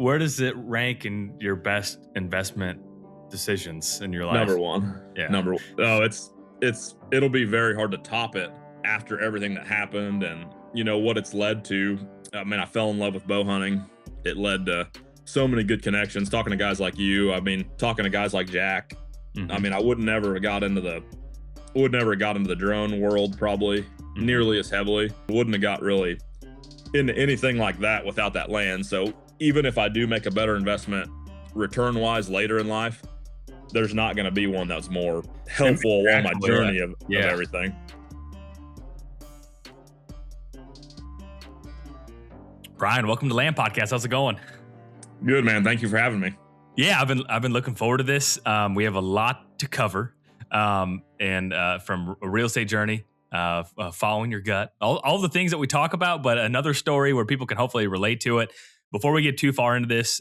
where does it rank in your best investment decisions in your Number life? 1. Yeah. Oh, it'll be very hard to top it after everything that happened and, what it's led to. I mean, I fell in love with bow hunting. It led to so many good connections, talking to guys like you. I mean, talking to guys like Jack. I Mhm. mean, I would never have got into the drone world probably Mhm. nearly as heavily. Wouldn't have got really into anything like that without that land. So even if I do make a better investment return wise later in life, there's not going to be one that's more helpful along my Exactly, journey of yeah. everything. Brian, welcome to Land Podcast. How's it going? Good, man. Thank you for having me. Yeah, I've been looking forward to this. We have a lot to cover, and from a real estate journey, following your gut, all the things that we talk about, but another story where people can hopefully relate to it. Before we get too far into this,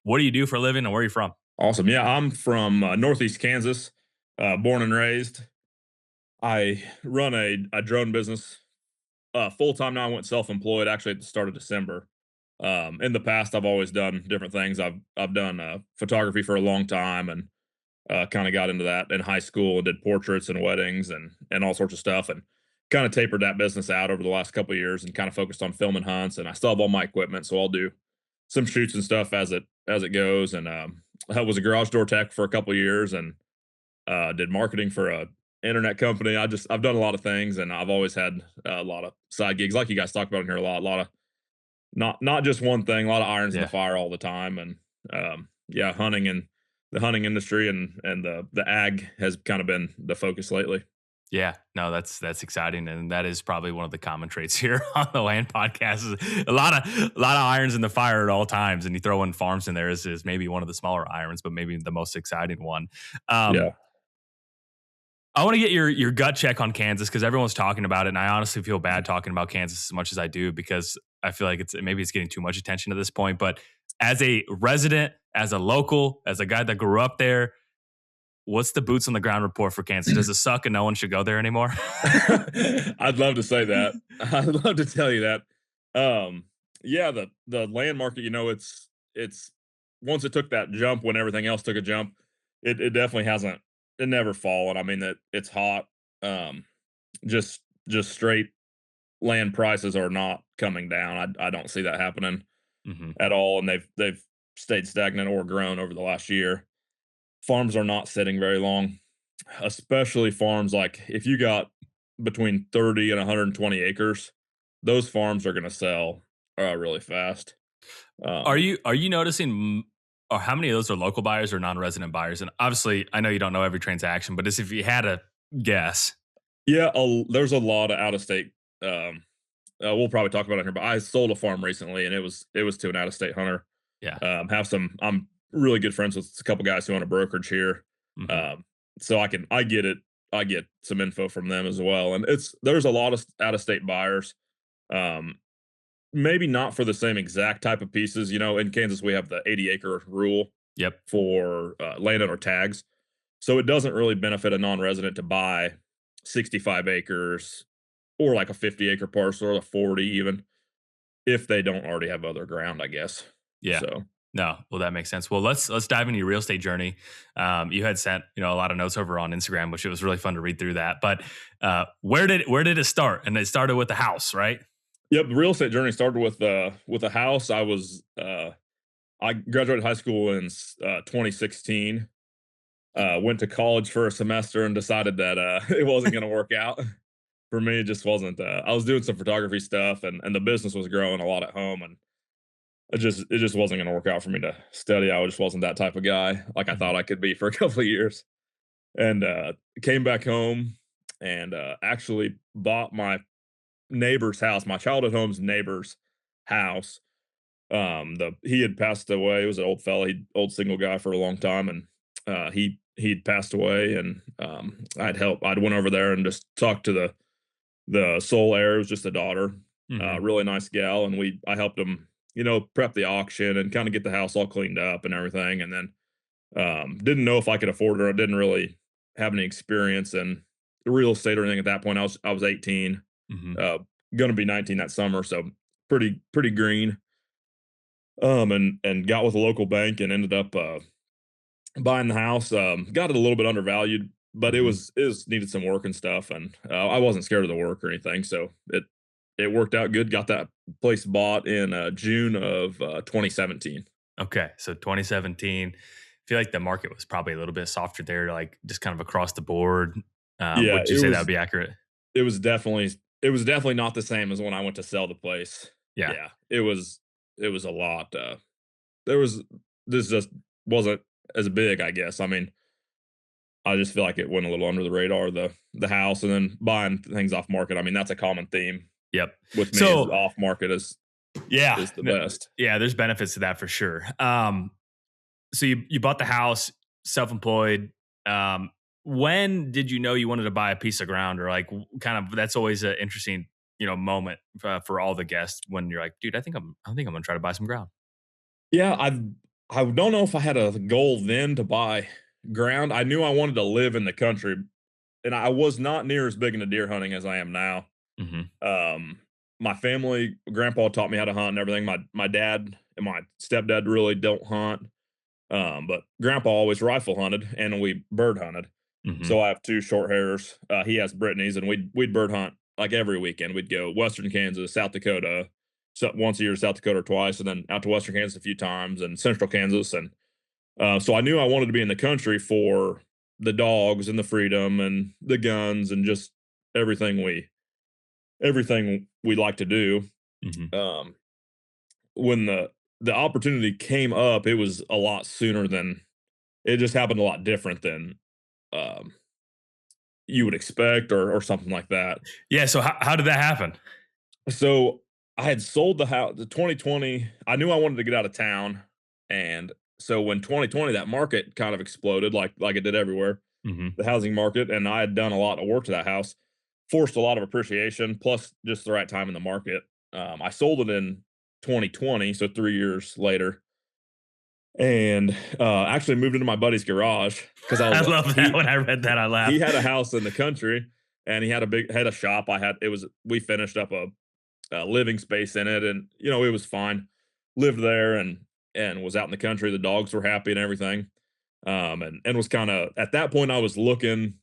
what do you do for a living, and where are you from? Awesome. Yeah, I'm from Northeast Kansas, born and raised. I run a drone business full time now. I went self employed actually at the start of December. In the past, I've always done different things. I've done photography for a long time and kind of got into that in high school and did portraits and weddings and all sorts of stuff and kind of tapered that business out over the last couple of years and kind of focused on film and hunts. And I still have all my equipment, so I'll do some shoots and stuff as it goes. And I was a garage door tech for a couple of years and did marketing for a internet company. I've done a lot of things, and I've always had a lot of side gigs, like you guys talk about in here a lot of not just one thing, a lot of irons in the Yeah. fire all the time. And yeah, hunting and the hunting industry and the ag has kind of been the focus lately. Yeah, no, that's exciting, and that is probably one of the common traits here on the Land Podcast. Is a lot of irons in the fire at all times, and you throw in farms in there is maybe one of the smaller irons, but maybe the most exciting one. Um, Yeah. I want to get your gut check on Kansas because everyone's talking about it, and I honestly feel bad talking about Kansas as much as I do because I feel like it's getting too much attention at this point. But as a resident, as a local, as a guy that grew up there, what's the boots on the ground report for Kansas? Does it suck and no one should go there anymore? I'd love to say that. I'd love to tell you that. Um, yeah, the land market, it's once it took that jump when everything else took a jump, it definitely hasn't it never fallen. I mean that it's hot. Um, just straight land prices are not coming down. I don't see that happening Hmm. at all, and they've stayed stagnant or grown over the last year. Farms are not sitting very long, especially farms like if you got between 30 and 120 acres, those farms are going to sell really fast. Are Um, you noticing, or how many of those are local buyers or non-resident buyers? And obviously, I know you don't know every transaction, but as if you had a guess, yeah, there's a lot of out of state. Um, we'll probably talk about it here, but I sold a farm recently, and it was to an out of state hunter. yeah. Have some. I'm really good friends with a couple guys who own a brokerage here, Hmm. um, so I get it. I get some info from them as well, and there's a lot of out of state buyers. Um, Maybe not for the same exact type of pieces. In Kansas, we have the 80-acre rule Yep. for landowner tags. So it doesn't really benefit a non-resident to buy 65 acres or like a 50-acre parcel or a 40 even if they don't already have other ground, I guess. Yeah. So, No. Well, that makes sense. Well, let's dive into your real estate journey. You had sent a lot of notes over on Instagram, which it was really fun to read through that. But where did it start? And it started with the house, right? yep, the real estate journey started with a house. I graduated high school in 2016. Went to college for a semester and decided that it wasn't going to work out. For me, it just wasn't. I was doing some photography stuff, and the business was growing a lot at home, and it just wasn't going to work out for me to study. I just wasn't that type of guy, like I Mhm. thought I could be for a couple of years. And came back home and actually bought my neighbor's house, my childhood home's neighbor's house. The He had passed away. He was an old fella, old single guy for a long time, and he'd passed away, and I'd went over there and just talked to the sole heir. It was just a daughter, Mhm. really nice gal, and I helped him, prep the auction and kind of get the house all cleaned up and everything. And then didn't know if I could afford it. I didn't really have any experience in real estate or anything at that point. I was 18, Mhm. uh, going to be 19 that summer, so pretty green. and got with a local bank and ended up buying the house. Got it a little bit undervalued, but Mhm. it was needed some work and stuff, and I wasn't scared of the work or anything, so it worked out good. Got that place bought in June of 2017. Okay, so 2017. I feel like the market was probably a little bit softer there, like, just kind of across the board. Yeah, Would you say that would be accurate? it was definitely not the same as when I went to sell the place. Yeah. Yeah, it was a lot. There was this just wasn't as big, I guess. I mean, I just feel like it went a little under the radar, the house, and then buying things off market. I mean, that's a common theme Yep. with me is So, off market yeah, is the best. yeah, there's benefits to that for sure. So you bought the house, self-employed. Um, when did you know you wanted to buy a piece of ground, or like kind of that's always an interesting moment for all the guests when you're like, dude, I think I'm gonna try to buy some ground. Yeah, I don't know if I had a goal then to buy ground. I knew I wanted to live in the country, and I was not near as big into deer hunting as I am now. Hmm. Um, my family, grandpa taught me how to hunt and everything. My dad and my stepdad really don't hunt. But grandpa always rifle hunted and we bird hunted. Hmm. So I have 2 short hairs. He has Brittany's, and we'd bird hunt like every weekend. We'd go western Kansas, South Dakota, so once a year, South Dakota twice, and then out to western Kansas a few times, and central Kansas. And so I knew I wanted to be in the country for the dogs and the freedom and the guns and just everything everything we like to do. Hmm. Um, when the opportunity came up, it was a lot sooner than it just happened a lot different than um, you would expect or something like that. Yeah. So how did that happen? So I had sold the house the 2020. I knew I wanted to get out of town, and so when 2020 that market kind of exploded like it did everywhere, Hmm. the housing market, and I had done a lot of work to that house, forced a lot of appreciation, plus just the right time in the market. I sold it in 2020, so 3 years later, and actually moved into my buddy's garage because I I was love that. When I read that, I he laughed. had a house in the country and he had a shop. We finished up a living space in it, and it was fine. Lived there and was out in the country. The dogs were happy and everything. And was kind of at that point I was looking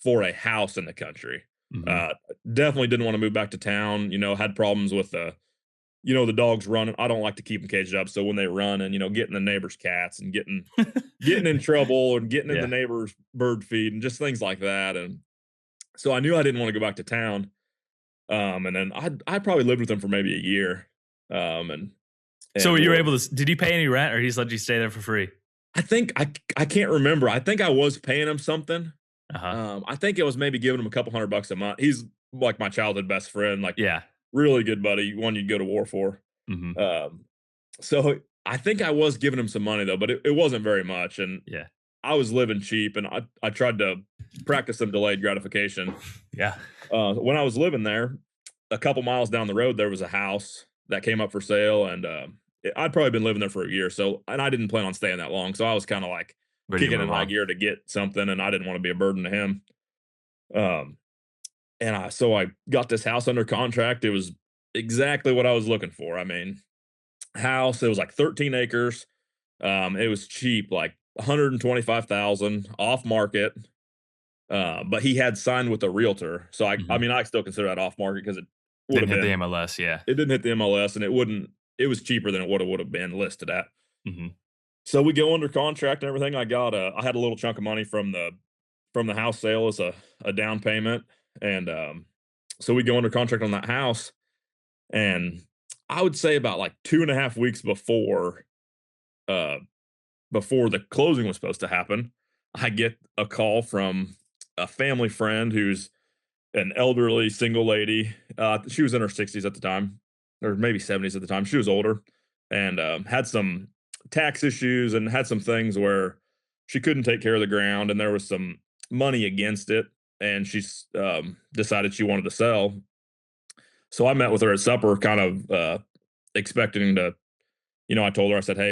for a house in the country. Hmm. Uh, Definitely didn't want to move back to town. Had problems with the dogs running. I don't like to keep them caged up, so when they run and getting the neighbors' cats and getting in trouble and getting in the Yeah. neighbor's bird feed and just things like that. And so I knew I didn't want to go back to town. And then I probably lived with him for maybe a year. Um, So and you were we're able to? Did he pay any rent, or he just let you stay there for free? I think I can't remember. I think I was paying him something. Uh huh. I think it was maybe giving him a couple $100 a month. He's like my childhood best friend, like Yeah. really good buddy, one you'd go to war for. Hmm. Um, so I think I was giving him some money though, but it wasn't very much. And Yeah. I was living cheap, and I tried to practice some delayed gratification. Yeah. When I was living there, a couple miles down the road, there was a house that came up for sale, and I'd probably been living there for a year. So, and I didn't plan on staying that long, so I was kind of like Ready to kicking in move high on. gear to get something, and I didn't want to be a burden to him. Um, so I got this house under contract. It was exactly what I was looking for. I mean, house. It was like 13 acres. It was cheap, like 125,000 off market. But he had signed with a realtor. So I Hmm. mean, I still consider that off market because it would Didn't have hit the been, MLS. Yeah. it didn't hit the MLS, and it was cheaper than it would have been listed at. Hmm. So we go under contract and everything. I had a little chunk of money from the house sale as a down payment. And so we go under contract on that house. And I would say about like 2.5 weeks uh, before the closing was supposed to happen, I get a call from a family friend who's an elderly single lady. She was in her 60s at the time, or maybe 70s at the time. She was older and had some tax issues and had some things where she couldn't take care of the ground, and there was some money against it. And she's decided she wanted to sell. So I met with her at supper, kind of expecting to, I told her, I said, hey,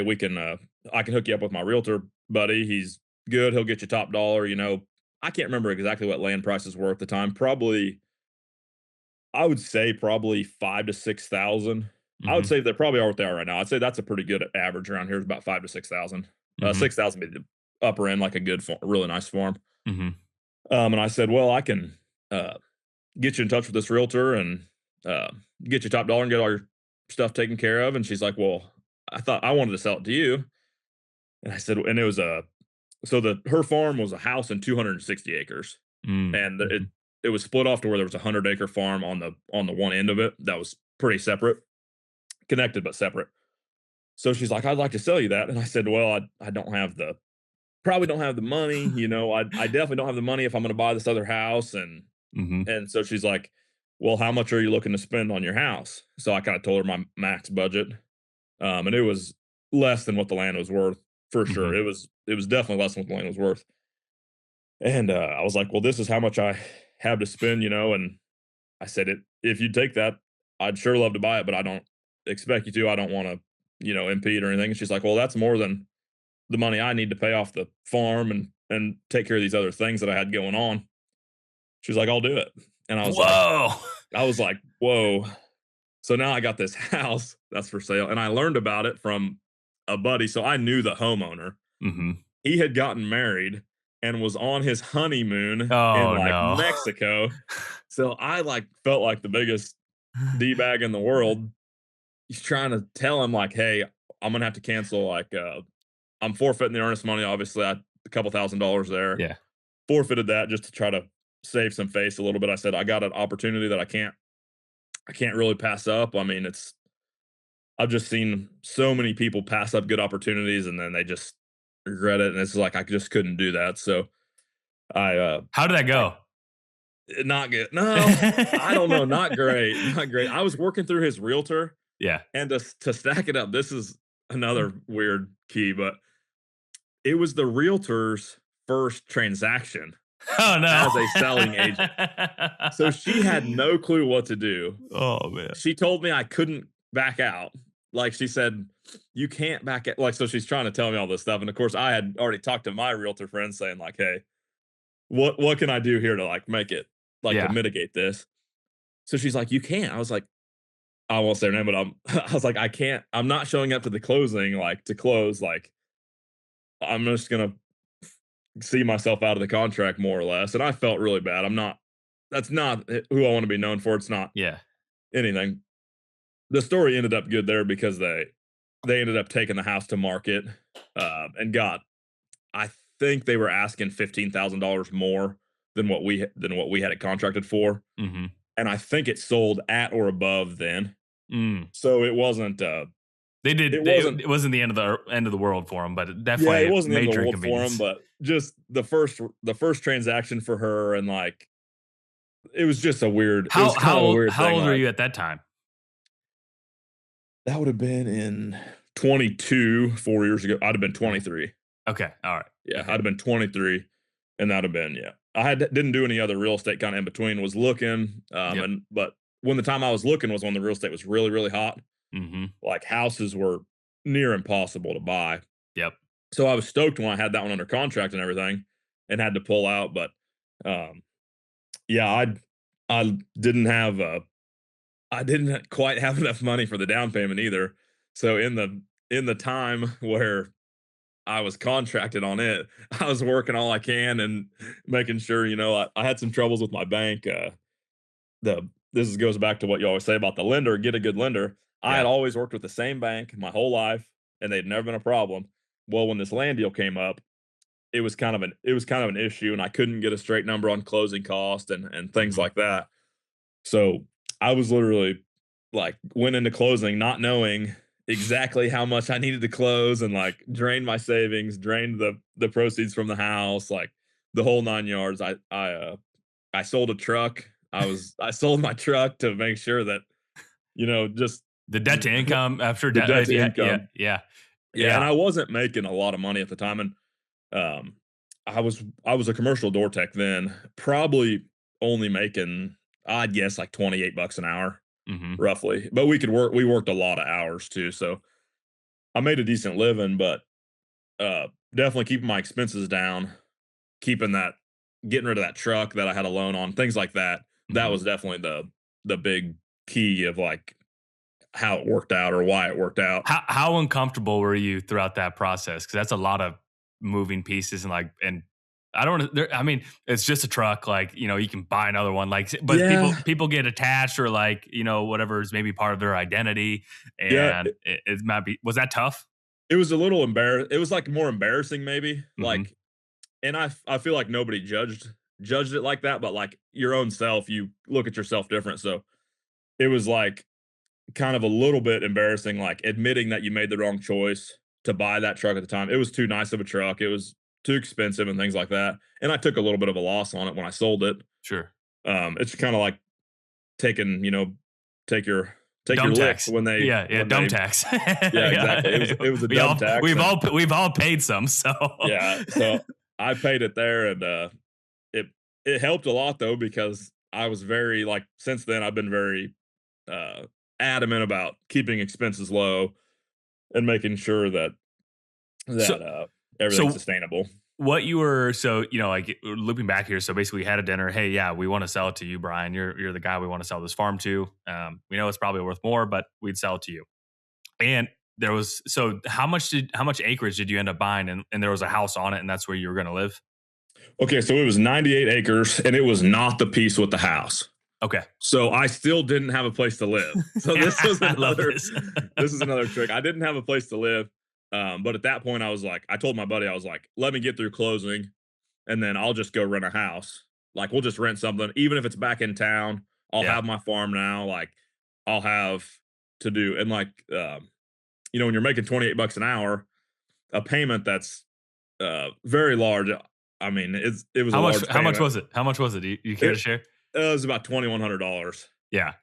I can hook you up with my realtor buddy. He's good. He'll get you top dollar. I can't remember exactly what land prices were at the time. I would say probably 5 to 6,000. I would Mhm. say they probably are what they are right now. I'd say that's a pretty good average around here is about 5 to 6,000. Mhm. 6,000 be the upper end, like a good farm, really nice farm. Mhm. And I said, well, I can uh, get you in touch with this realtor and uh, get you top dollar and get all your stuff taken care of. And she's like, well, I thought I wanted to sell it to you. And I said, and it was so her farm was a house and 260 acres, Mm. and Mhm. it was split off to where there was a 100-acre farm on the one end of it that was pretty separate, connected but separate. So she's like, I'd like to sell you that, and I said, well, I don't have the probably don't have the money, I definitely don't have the money if I'm going to buy this other house, Mhm. and so she's like, well, how much are you looking to spend on your house? So I kind of told her my max budget, and it was less than what the land was worth for sure. Mhm. It was definitely less than what the land was worth. And I was like, well, this is how much I have to spend, and I said it if you take that, I'd sure love to buy it, but I don't expect you to. I don't want to, impede or anything. And she's like, well, that's more than the money I need to pay off the farm and take care of these other things that I had going on. She's like, I'll do it. And Whoa. I was like, whoa. So now I got this house that's for sale. And I learned about it from a buddy. So I knew the homeowner. Mhm. He had gotten married and was on his honeymoon in Oh, like no. Mexico. So I like felt like the biggest D bag in the world. He's trying to tell him like, hey, I'm gonna have to cancel like I'm forfeiting the earnest money, obviously. A couple $1,000s there. Yeah. Forfeited that just to try to save some face a little bit. I said, I got an opportunity that I can't really pass up. I mean, I've just seen so many people pass up good opportunities and then they just regret it. And it's like I just couldn't do that. So I How did that I go? not good. No, I don't know. Not great. Not great. I was working through his realtor Yeah. and to stack it up, this is another weird key, but it was the realtor's first transaction Oh, no. as a selling agent. So she had no clue what to do. Oh, man. She told me I couldn't back out. Like she said, you can't back it. Like, so she's trying to tell me all this stuff. And of course, I had already talked to my realtor friend saying, like, hey, what can I do here to like make it like to Yeah. mitigate this? So she's like, you can't. I was like, I won't say her name, but I was like, I can't, I'm not showing up to the closing, like to close, like I'm just gonna see myself out of the contract more or less. And I felt really bad. That's not who I want to be known for. It's not Yeah. anything. The story ended up good there because they ended up taking the house to market, and got, I think they were asking $15,000 more than what we had it contracted for, Mhm. and I think it sold at or above then. Mm. So it wasn't It wasn't the end of the world for him, but it yeah, it definitely wasn't the end of the major world for him, inconvenience. but just the first transaction for her, and like it was kind of a weird How thing. old were Like you at that time? that would have been in 22, 4 years ago. I'd have been Okay. 23. Okay. All right. Yeah, I'd Okay. have been 23, and that'd have been, yeah. Didn't do any other real estate kind of in between. Was looking, Yep. and but when the time I was looking was when the real estate was really, really hot. Mhm. Like houses were near impossible to buy. Yep. So I was stoked when I had that one under contract and everything, and had to pull out. But um, yeah, I didn't have I didn't quite have enough money for the down payment either. So in the time where I was contracted on it, I was working all I can and making sure, I had some troubles with my bank. Goes back to what you always say about the lender, get a good lender. I had Yeah. always worked with the same bank my whole life, and they'd never been a problem. Well, when this land deal came up, it was kind of an issue, and I couldn't get a straight number on closing cost and things Mhm. like that. So I was literally like went into closing not knowing exactly how much I needed to close, and like drained my savings, drained the proceeds from the house, like the whole 9 yards. I sold a truck. I sold my truck to make sure that, just The debt to income after the debt. debt to Yeah. Yeah. income. Yeah. Yeah, and Yeah. I wasn't making a lot of money at the time, and um I was a commercial door tech then, probably only making, I'd guess, like 28 bucks an hour Mhm. roughly. But we worked a lot of hours too, so I made a decent living, but definitely keeping my expenses down, keeping that getting rid of that truck that I had a loan on, things like that. That Mhm. was definitely the big key of like how it worked out or why it worked out. How uncomfortable were you throughout that process? Because that's a lot of moving pieces and and I don't. I mean, it's just a truck. Like you can buy another one. Like, but Yeah, people get attached or like whatever is maybe part of their identity, yeah, and it might be. Was that tough? it was a little it was, like, more embarrassing maybe, Hmm. like and I feel like nobody judged it like that, but, like, your own self, you look at yourself different, so it was, like, kind of a little bit embarrassing, like, admitting that you made the wrong choice to buy that truck at the time. It was too nice of a truck, it was too expensive and things like that, and I took a little bit of a loss on it when I sold it. Sure. It's kinda like taking, take your Dumb licks tax. when Yeah, yeah, dumb they tax. yeah, exactly. Yeah. It was a dumb tax and We've all paid some, so yeah, so I paid it there and, it it helped a lot though because I was very like, since then, I've been very, uh, adamant about keeping expenses low and making sure that so that, everything's so sustainable. what you were like looping back here. So basically, we had a dinner. Hey, yeah, we want to sell it to you, Brian. You're the guy we want to sell this farm to. We know it's probably worth more, but we'd sell it to you. And there was how much acreage did you end up buying? And there was a house on it, and that's where you were going to live. Okay, so it was 98 acres, and it was not the piece with the house. Okay, So I still didn't have a place to live. So I love this. this is another trick. I didn't have a place to live, but at that point, I was like, I told my buddy, I was like, let me get through closing, and then I'll just go rent a house. Like we'll just rent something, even if it's back in town. I'll Yeah. have my farm now. Like I'll have to do, and like when you're making 28 bucks an hour, a payment that's very large. I mean, it was a large How much payment. was it? How much was it? Do you care to It, share? it was about $2,100. Yeah.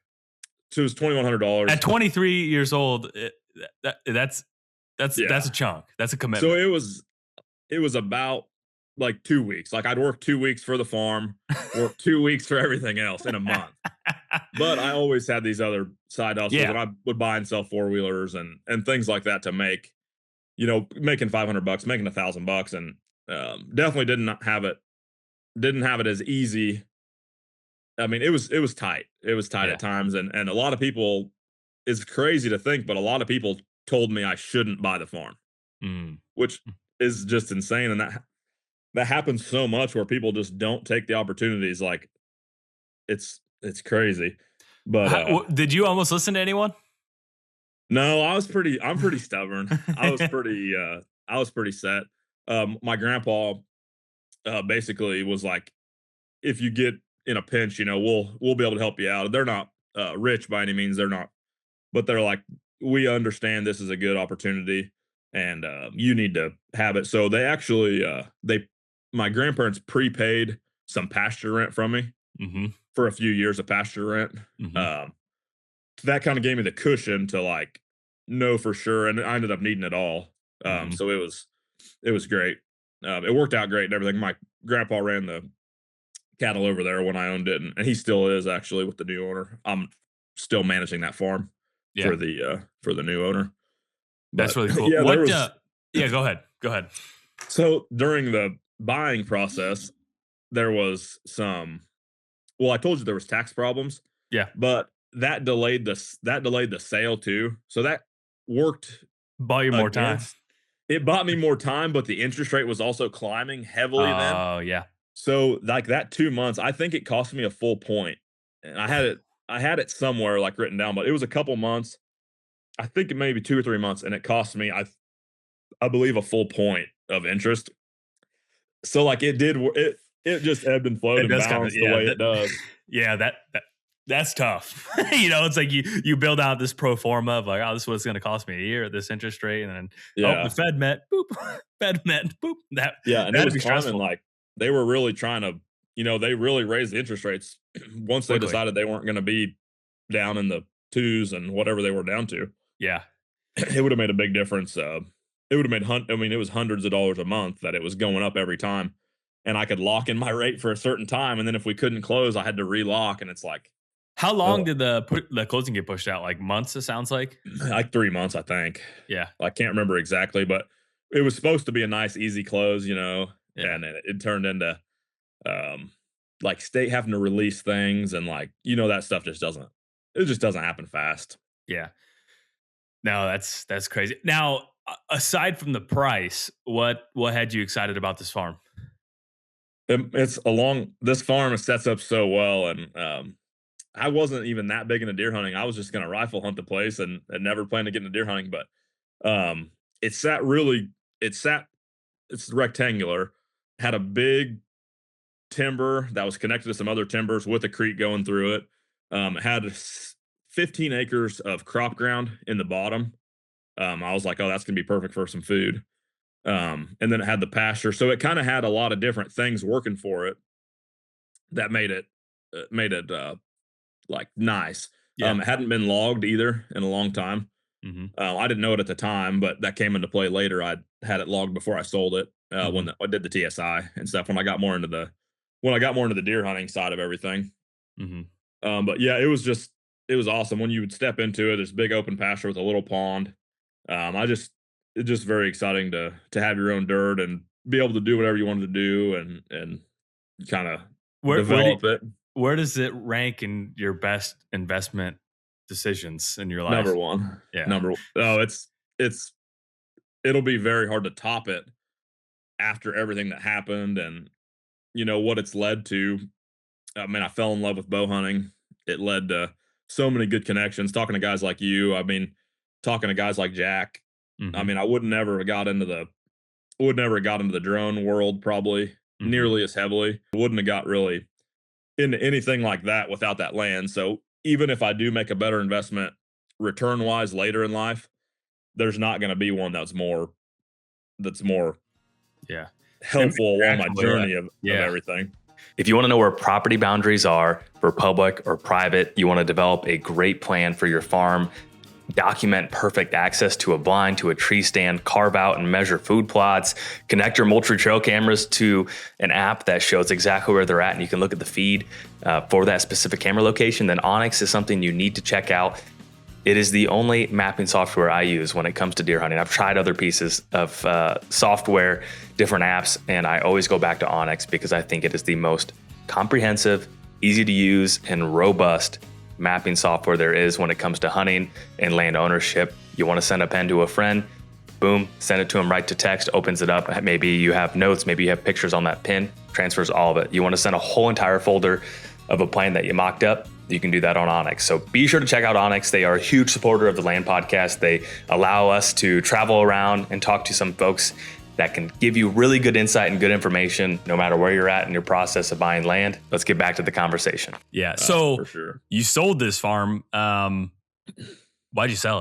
So it was $2,100. At 23 years old, that's Yeah. a chunk. That's a So commitment. it was about like 2 weeks. Like I'd work 2 weeks for the farm, work 2 weeks for everything else in a month. But I always had these other side hustles, Yeah. and I would buy and sell four-wheelers and things like that to make, making 500 bucks, making 1,000 bucks, and definitely didn't have it as easy. I mean, it was tight. It was tight Yeah. at times, and a lot of people, it's crazy to think, but a lot of people told me I shouldn't buy the farm, Mm. which is just insane, and that happens so much where people just don't take the opportunities. Like it's crazy, but Did you almost listen to anyone? no, I'm pretty stubborn. I was pretty set. My grandpa basically was like, if you get in a pinch, we'll be able to help you out. They're not rich by any means. They're not, but they're like, we understand this is a good opportunity, and you need to have it. So they actually my grandparents prepaid some pasture rent from me Hmm. for a few years of pasture rent. Hmm. Um, that kind of gave me the cushion to like know for sure, and I ended up needing it all. Hmm. So it was great. It worked out great and everything. My grandpa ran the cattle over there when I owned it, and he still is actually with the new owner. I'm still managing that farm Yeah. for the new owner. That's But really cool. yeah, there What? was Yeah. Go ahead. Go ahead. so during the buying process, there was some. Well, I told you there was tax problems, Yeah. but that delayed the sale too. So that worked Bought you more time. against. It bought me more time, but the interest rate was also climbing heavily then. Oh yeah. So, like, that 2 months, I think it cost me a full point, and I had it somewhere, like, written down, but it was a couple months. I think it maybe 2 or 3 months, and it cost me, I believe, a full point of interest. So, like, it just ebbed and flowed It and does kind of, bounced the way it does. yeah, that's tough. It's like you build out this pro forma of like, oh, this is what it's going to cost me a year at this interest rate, and then the Yeah. Fed met, boop, Fed met, boop. Yeah, and it That'd was be climbing, stressful like, they were really trying to they really raised the interest rates once they quickly. decided they weren't gonna be down in the 2s and whatever they were down to. Yeah, It would have made a big difference. It would have made I mean, it was hundreds of dollars a month that it was going up every time, and I could lock in my rate for a certain time, and then if we couldn't close, I had to relock, and it's like, how long oh, did the closing get pushed out? Like months? It sounds like. like 3 months, I think. Yeah, I can't remember exactly, but it was supposed to be a nice, easy close, yeah. and it turned into um, like state having to release things, and like that stuff just doesn't happen fast. Yeah. No, that's crazy. Now, aside from the price, what had you excited about this farm? It's along this farm sets up so well, and I wasn't even that big into deer hunting. I was just gonna rifle hunt the place and never planned to get into deer hunting, but um, it sat really it sat it's rectangular, had a big timber that was connected to some other timbers with a creek going through it. It had 15 acres of crop ground in the bottom. I was like, oh, that's gonna be perfect for some food. And then it had the pasture, so it kind of had a lot of different things working for it that made it like nice. Yeah. It hadn't been logged either in a long time. Mhm. I didn't know it at the time, but that came into play later. I had it logged before I sold it Mhm. I did the TSI and stuff. When I got more into the deer hunting side of everything. Mhm. But yeah, it was awesome when you would step into it. There's big open pasture with a little pond. I just It's just very exciting to have your own dirt and be able to do whatever you wanted to do and kind of Where do develop it. where does it rank in your best investment decisions in your Number life? one, Yeah. number oh, it's it'll be very hard to top it after everything that happened and what it's led to. I mean, I fell in love with bow hunting. It led to so many good connections. Talking to guys like you, I mean, talking to guys like Jack. I Mhm. mean, I would never have got into the drone world probably Mhm. nearly as heavily. Wouldn't have got really into anything like that without that land. So even if I do make a better investment return wise later in life, there's not going to be one that's more Yeah. helpful along my Impactful, yeah. journey of Yeah. everything. If you want to know where property boundaries are for public or private, you want to develop a great plan for your farm, document perfect access to a blind, to a tree stand, carve out and measure food plots, connect your Moultrie trail cameras to an app that shows exactly where they're at, and you can look at the feed for that specific camera location, then Onyx is something you need to check out. It is the only mapping software I use when it comes to deer hunting. I've tried other pieces of software, different apps, and I always go back to Onyx because I think it is the most comprehensive, easy to use, and robust mapping software there is when it comes to hunting and land ownership. You want to send a pen to a friend, boom, send it to them right to text, opens it up. Maybe you have notes, maybe you have pictures on that pin, transfers all of it. You want to send a whole entire folder of a plan that you mocked up, you can do that on Onyx. So be sure to check out Onyx. They are a huge supporter of the Land Podcast. They allow us to travel around and talk to some folks that can give you really good insight and good information no matter where you're at in your process of buying land. Let's get back to the conversation. Yeah. So For sure. you sold this farm. Why'd you sell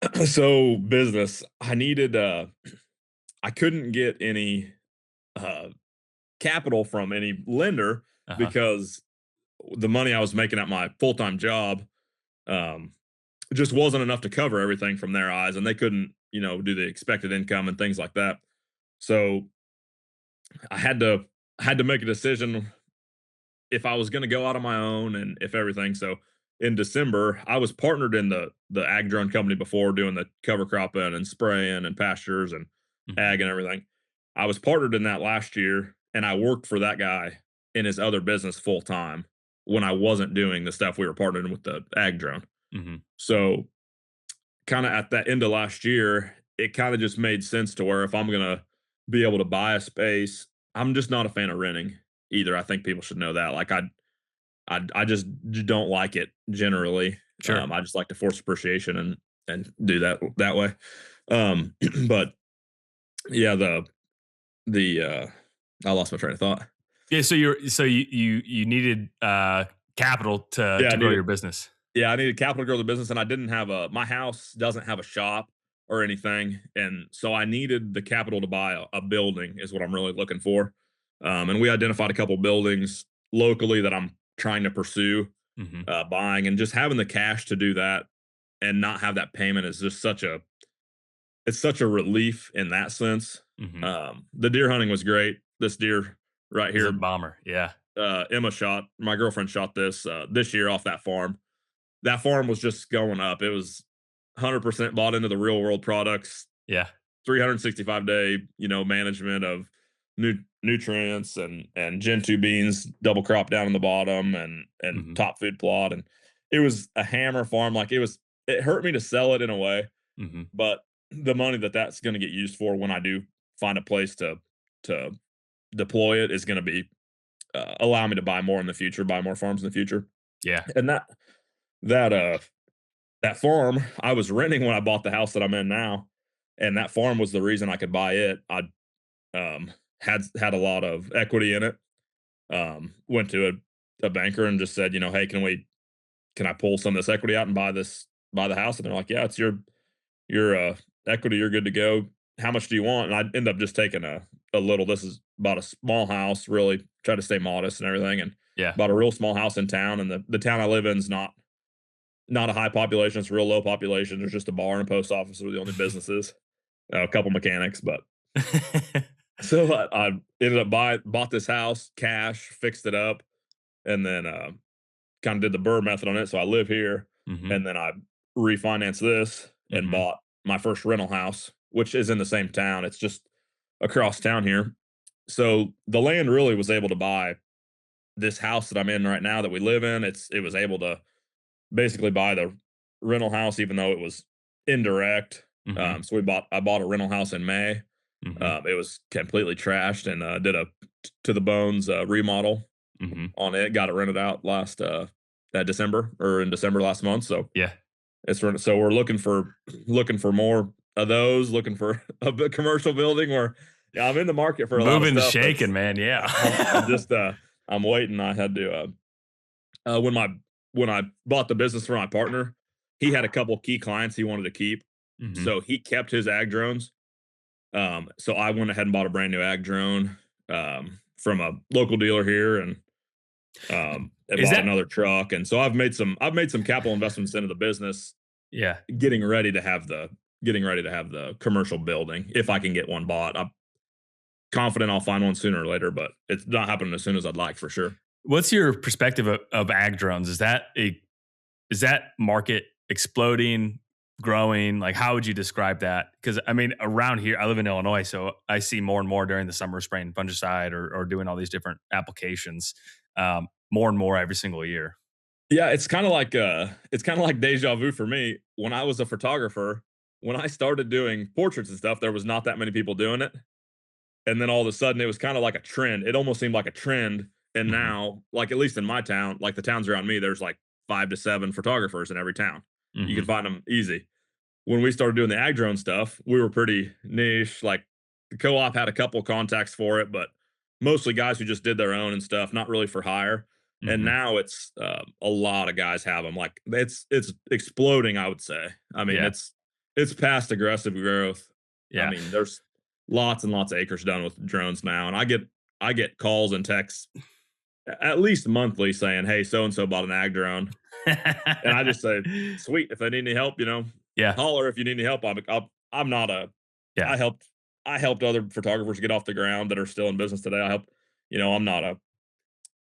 it? So business, I couldn't get any uh capital from any lender Uh-huh. because the money I was making at my full-time job um just wasn't enough to cover everything from their eyes, and they couldn't, do the expected income and things like that. So I had to make a decision if I was going to go out on my own and if everything. So in December, I was partnered in the ag drone company before, doing the cover cropping and spraying and pastures and Mhm. ag and everything. I was partnered in that last year, and I worked for that guy in his other business full time when I wasn't doing the stuff we were partnering with the ag drone. Mhm. So kind of at that end of last year, it kind of just made sense to where if I'm gonna be able to buy a space, I'm just not a fan of renting either. I think people should know that. Like I just don't like it generally. Sure. I just like to force appreciation and do that way. Um, but yeah, the I lost my train of thought. Yeah. So you needed capital to Yeah, I grow needed your business. Yeah, I needed capital to grow the business, and I didn't have my house doesn't have a shop or anything, and so I needed the capital to buy a building is what I'm really looking for. And we identified a couple buildings locally that I'm trying to pursue Mhm. buying, and just having the cash to do that and not have that payment is just such a relief in that sense. Mhm. The deer hunting was great. This deer right It's a here, bomber. Yeah. Emma shot. My girlfriend shot this year off that farm. That farm was just going up. It was 100% bought into the real world products, Yeah. 365-day, management of nutrients and Gen 2 beans, double crop down in the bottom and Mhm. top food plot. And it was a hammer farm. Like it hurt me to sell it in a way, Mm-hmm. but the money that's going to get used for when I do find a place to deploy it is going to be allow me to buy more in the future, buy more farms in the future. Yeah. And that that farm I was renting when I bought the house that I'm in now, and that farm was the reason I could buy it. I had a lot of equity in it. Went to a banker and just said, hey, can I pull some of this equity out and buy the house? And they're like, yeah, it's your equity, you're good to go. How much do you want? And I end up just taking a little. This is about a small house, really try to stay modest and everything, and Yeah. bought a real small house in town. And the town I live in is not a high population. It's a real low population. There's just a bar and a post office are the only businesses, a couple mechanics. But so I ended up bought this house cash, fixed it up, and then kind of did the Burr method on it. So I live here, Mm-hmm. and then I refinanced this and Mm-hmm. bought my first rental house, which is in the same town. It's just across town here. So the land really was able to buy this house that I'm in right now that we live in. It was able to basically buy the rental house, even though it was indirect. Mm-hmm. So I bought a rental house in May. Mm-hmm. It was completely trashed and did a to the bones remodel Mm-hmm. on it. Got it rented out last that December or in December last month. So Yeah. so we're looking for more of those. Looking for a commercial building where yeah, I'm in the market for a lot of Moving, stuff. shaking, man. Yeah. I'm just I'm waiting. I had to when I bought the business for my partner, he had a couple key clients he wanted to keep, Mm-hmm. so he kept his ag drones. So I went ahead and bought a brand new ag drone from a local dealer here, and I Is bought that? another truck, and so I've made some capital investments into the business, Yeah. getting ready to have the commercial building if I can get one bought. I'm confident I'll find one sooner or later, but it's not happening as soon as I'd like for sure. What's your perspective of ag drones? Is that market exploding, growing? Like, how would you describe that? Because I mean, around here, I live in Illinois, so I see more and more during the summer spraying fungicide or doing all these different applications, more and more every single year. Yeah, it's kind of like deja vu for me. When I was a photographer, when I started doing portraits and stuff, there was not that many people doing it. And then all of a sudden it was kind of like a trend. It almost seemed like a trend. And Mm-hmm. now, like at least in my town, like the towns around me, there's like 5 to 7 photographers in every town. You can Mm-hmm. find them easy. When we started doing the ag drone stuff, we were pretty niche. Like the co-op had a couple contacts for it, but mostly guys who just did their own and stuff, not really for hire. And Mm-hmm. now it's a lot of guys have them. Like it's exploding. I would say. I mean, Yeah. it's past aggressive growth. I Yeah. mean, there's lots and lots of acres done with drones now, and I get calls and texts at least monthly saying, "Hey, so and so bought an ag drone," and I just say, "Sweet, if they need any help, Yeah. holler if you need any help." I'm not a Yeah. I helped I helped other photographers get off the ground that are still in business today. I helped, I'm not a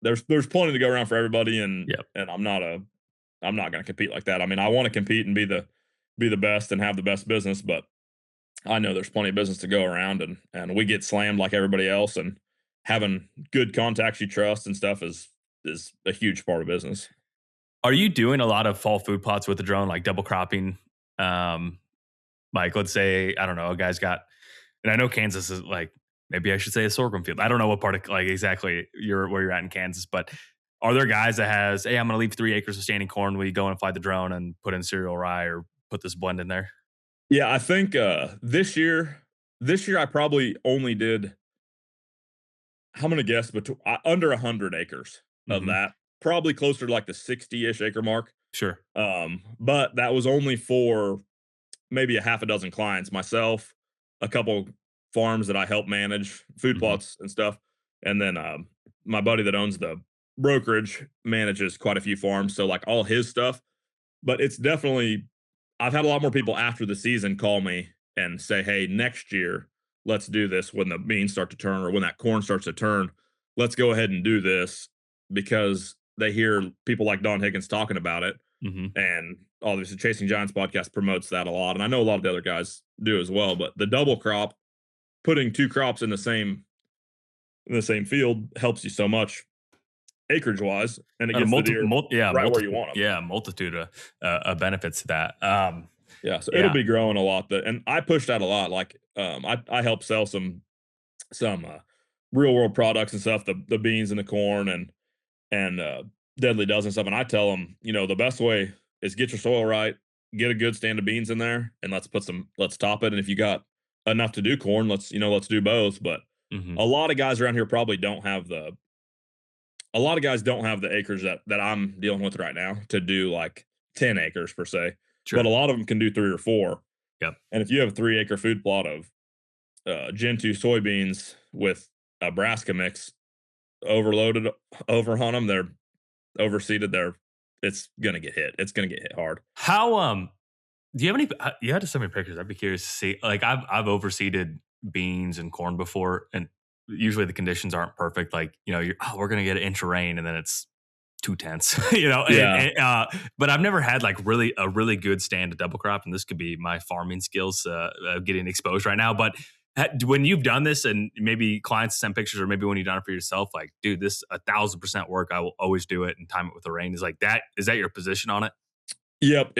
there's plenty to go around for everybody, Yep. and I'm not going to compete like that. I mean, I want to compete and be the best and have the best business, but I know there's plenty of business to go around, and we get slammed like everybody else, and having good contacts you trust and stuff is a huge part of business. Are you doing a lot of fall food plots with the drone, like double cropping? Um, like, let's say, I don't know, a guy's got, and I know Kansas is like, maybe I should say a sorghum field. I don't know what part of like exactly where you're at in Kansas, but are there guys that has, hey, I'm going to leave 3 acres of standing corn. Will you go and fly the drone and put in cereal rye or put this blend in there? Yeah, I think this year I probably only did, I'm gonna guess, but under 100 acres of Mm-hmm. that, probably closer to like the 60-ish acre mark. Sure. But that was only for maybe a half a dozen clients, myself, a couple farms that I help manage, food Mm-hmm. plots and stuff, and then my buddy that owns the brokerage manages quite a few farms, so like all his stuff. But it's definitely, I've had a lot more people after the season call me and say, "Hey, next year, let's do this when the beans start to turn or when that corn starts to turn. Let's go ahead and do this," because they hear people like Don Higgins talking about it. Mm-hmm. And obviously, Chasing Giants podcast promotes that a lot. And I know a lot of the other guys do as well. But the double crop, putting two crops in the same field helps you so much. acreage wise, and it And a gets the deer right where you want them. multitude of benefits to that. Yeah, so it'll Yeah, be growing a lot. And I pushed out a lot. Like, I help sell some real world products and stuff, the beans and the corn and deadly dozen stuff. And I tell them, the best way is get your soil right, get a good stand of beans in there, and let's top it. And if you got enough to do corn, let's do both. But hmm a lot of guys around here probably don't have a lot of guys don't have the acres that I'm dealing with right now to do like 10 acres per se, but sure. a lot of them can do 3 or 4. Yep. And if you have a 3 acre food plot of Gen 2 soybeans with a Brassica mix overloaded over on them, they're overseeded. It's gonna get hit. It's gonna get hit hard. How do you have any? You had to send me pictures. I'd be curious to see. Like I've overseeded beans and corn before, and usually the conditions aren't perfect. Like we're gonna get an inch of rain, and then it's 2 tenths. Yeah. But I've never had like a really good stand of double crop, and this could be my farming skills getting exposed right now. But when you've done this, and maybe clients send pictures, or maybe when you've done it for yourself, like, dude, this 1,000% work. I will always do it and time it with the rain. Is like that. Is that your position on it? Yep.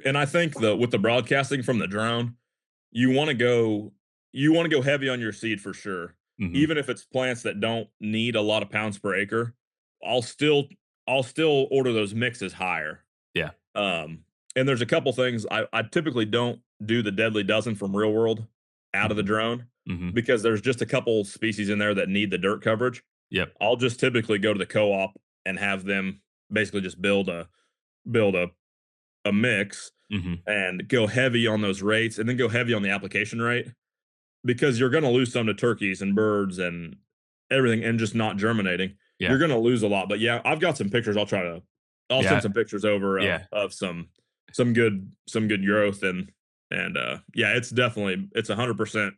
And I think with the broadcasting from the drone, you want to go heavy on your seed for sure. Hmm. Even if it's plants that don't need a lot of pounds per acre, I'll still I'll still order those mixes higher. Yeah. Um, and there's a couple things I typically don't do the deadly dozen from real world out of the Hmm. drone Hmm. because there's just a couple species in there that need the dirt coverage. Yep. I'll just typically go to the co-op and have them basically just build a mix Hmm. and go heavy on those rates and then go heavy on the application rate because you're going to lose some to turkeys and birds and everything and just not germinating. You're Yeah. going to lose a lot. But yeah, I've got some pictures. I'll send Yeah. some pictures over Yeah. of some good growth and yeah, it's 100%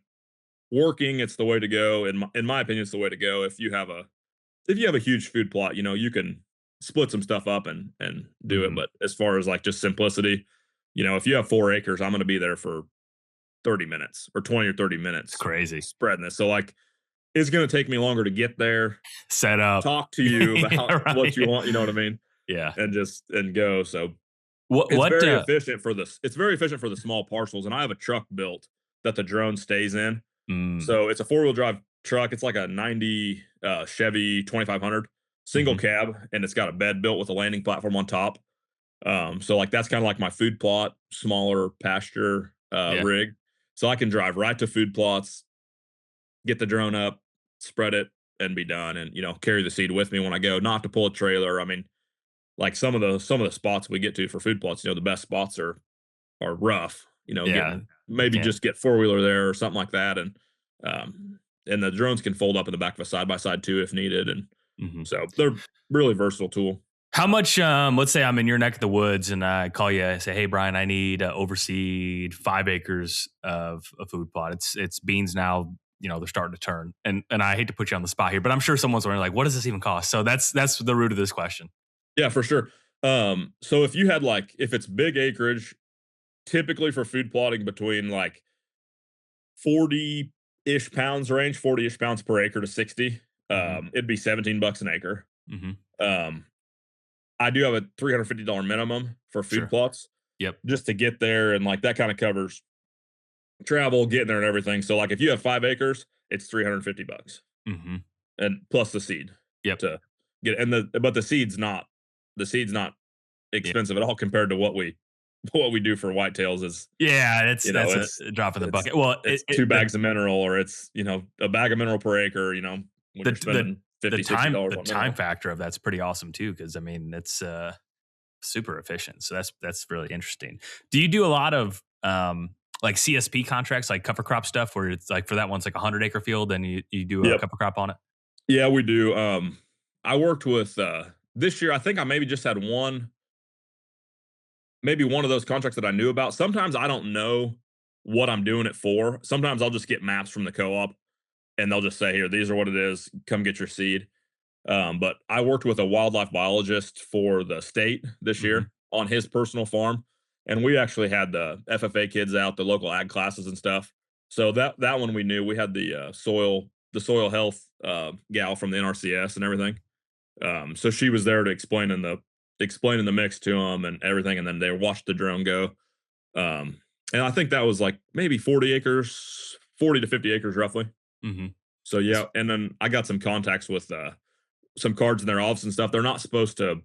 working. It's the way to go. In my opinion, it's the way to go. If you have a huge food plot, you can split some stuff up and do it. Hmm. But as far as like just simplicity, if you have 4 acres, I'm going to be there for 30 minutes or 20 or 30 It's minutes crazy. spreading this. So like it's going to take me longer to get there, Set up. talk to you Yeah, about what you right. want, you know what I mean? Yeah. And go. So What it's very efficient for the small parcels. And I have a truck built that the drone stays in. mm, So it's a 4-wheel drive truck. It's like a 90 Chevy 2500 single mhm, cab, and it's got a bed built with a landing platform on top. So like that's kind of like my food plot, smaller pasture yeah. rig. So I can drive right to food plots, get the drone up, spread it, and be done. And carry the seed with me when I go. Not to pull a trailer. I mean, like some of the spots we get to for food plots, the best spots are rough. Yeah. Getting You maybe can't just get 4-wheeler there or something like that, and the drones can fold up in the back of a side by side too if needed, and mhm. so they're really versatile tool. How much, let's say I'm in your neck of the woods and I call you, I say, hey, Brian, I need overseed 5 acres of a food plot. It's beans now, they're starting to turn. And I hate to put you on the spot here, but I'm sure someone's wondering, like, what does this even cost? So that's the root of this question. Yeah, for sure. So if it's big acreage, typically for food plotting between like 40-ish pounds range, 40-ish pounds per acre to 60, Hmm. it'd be $17 an acre. Hmm. Um, I do have a $350 minimum for food Sure. plots Yep. just to get there, and like that kind of covers travel, getting there, and everything. So like if you have 5 acres, it's $350 Hmm. and plus the seed Yep. to get and but the seed's not Yeah. expensive at all compared to what we do for whitetails is Yeah. That's it's a drop in the it's bucket. Well, it's 2 bags of mineral or it's a bag of mineral per acre, when the, you're the, spending the 50 time, $60 the on time mineral. factor of that's pretty awesome too. Cause I mean, it's, super efficient. So that's really interesting. Do you do a lot of like CSP contracts, like cover crop stuff, where it's like for that one's like 100 acre field, and you do a Yep. cover crop on it? Yeah, we do. I worked with this year. I think I maybe just had maybe one of those contracts that I knew about. Sometimes I don't know what I'm doing it for. Sometimes I'll just get maps from the co-op and they'll just say, here, these are what it is. Come get your seed. But I worked with a wildlife biologist for the state this Hmm. year on his personal farm. And we actually had the FFA kids out, the local ag classes and stuff. So that one we knew. We had the soil health gal from the NRCS and everything. So she was there to explaining the mix to them and everything, and then they watched the drone go. And I think that was like maybe 40 acres, 40 to 50 acres roughly. Mm-hmm. So yeah, and then I got some contacts with some cards in their office and stuff. They're not supposed to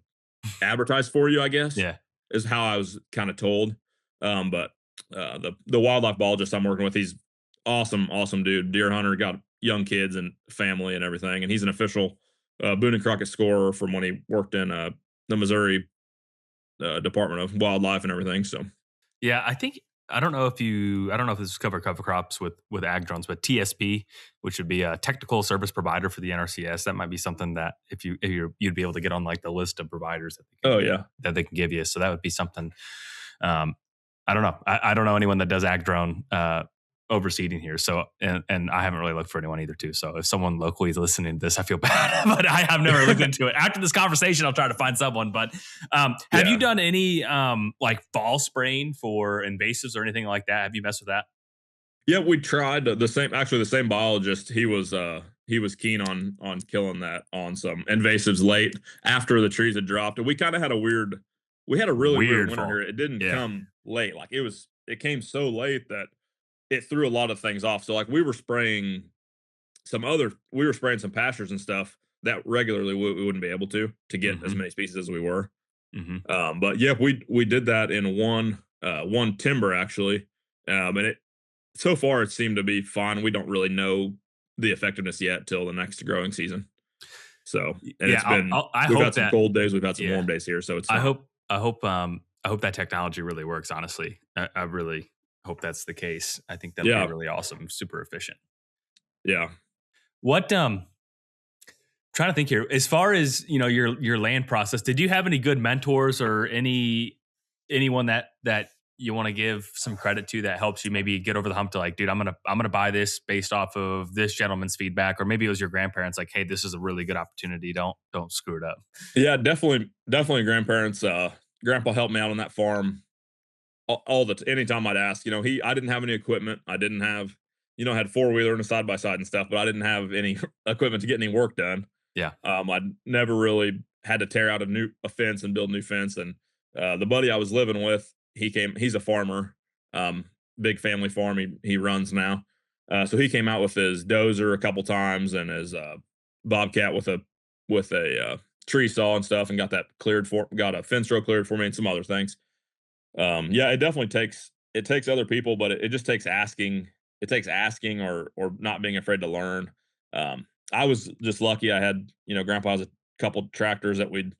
advertise for you, I guess, Yeah. is how I was kind of told. But the wildlife biologist I'm working with, he's awesome dude, deer hunter, got young kids and family and everything, and he's an official Boone and Crockett scorer from when he worked in the Missouri Department of Wildlife and everything. So Yeah, I don't know if this is cover crops with ag drones, but TSP, which would be a technical service provider for the NRCS, that might be something that you'd be able to get on like the list of providers oh yeah, that they can give you. So that would be something. I don't know. I don't know anyone that does ag drone overseeding here. So and I haven't really looked for anyone either too. So if someone locally is listening to this, I feel bad, but I have never looked into it. After this conversation, I'll try to find someone. But have you done any like fall spraying for invasives or anything like that? Have you messed with that? yeah. We tried the same biologist. He was keen on killing that on some invasives late after the trees had dropped, and we kind of had we had a really weird winter fall. here. It didn't Yeah. come late, like it came so late that it threw a lot of things off. So like we were spraying some pastures and stuff that regularly we wouldn't be able to get as Mhm. many species as we were. Mhm. But yeah, we did that in one timber actually. And it so far it seemed to be fine. We don't really know the effectiveness yet till the next growing season. So, and Yeah, I we've hope had some that. cold days, we've had some Yeah. warm days here, so it's I not. hope I hope that technology really works, honestly. I really hope that's the case. I think that'll be Yeah, really awesome, super efficient. yeah. What trying to think here, as far as, your land process, did you have any good mentors or anyone that you want to give some credit to that helps you maybe get over the hump to like, dude, I'm going to buy this based off of this gentleman's feedback, or maybe it was your grandparents like, hey, this is a really good opportunity. Don't screw it up. Yeah, definitely grandparents, grandpa helped me out on that farm anytime I'd ask, I didn't have any equipment. I didn't have, I had four-wheeler and a side by side and stuff, but I didn't have any equipment to get any work done. Yeah. I'd never really had to tear out a fence and build a new fence. And the buddy I was living with, he's a farmer, um, big family farm he runs now. So he came out with his dozer a couple times and his bobcat with a tree saw and stuff, and got a fence row cleared for me and some other things. Yeah, it definitely takes other people, but it just takes asking. It takes asking or not being afraid to learn. I was just lucky. I had, grandpa has a couple tractors that we'd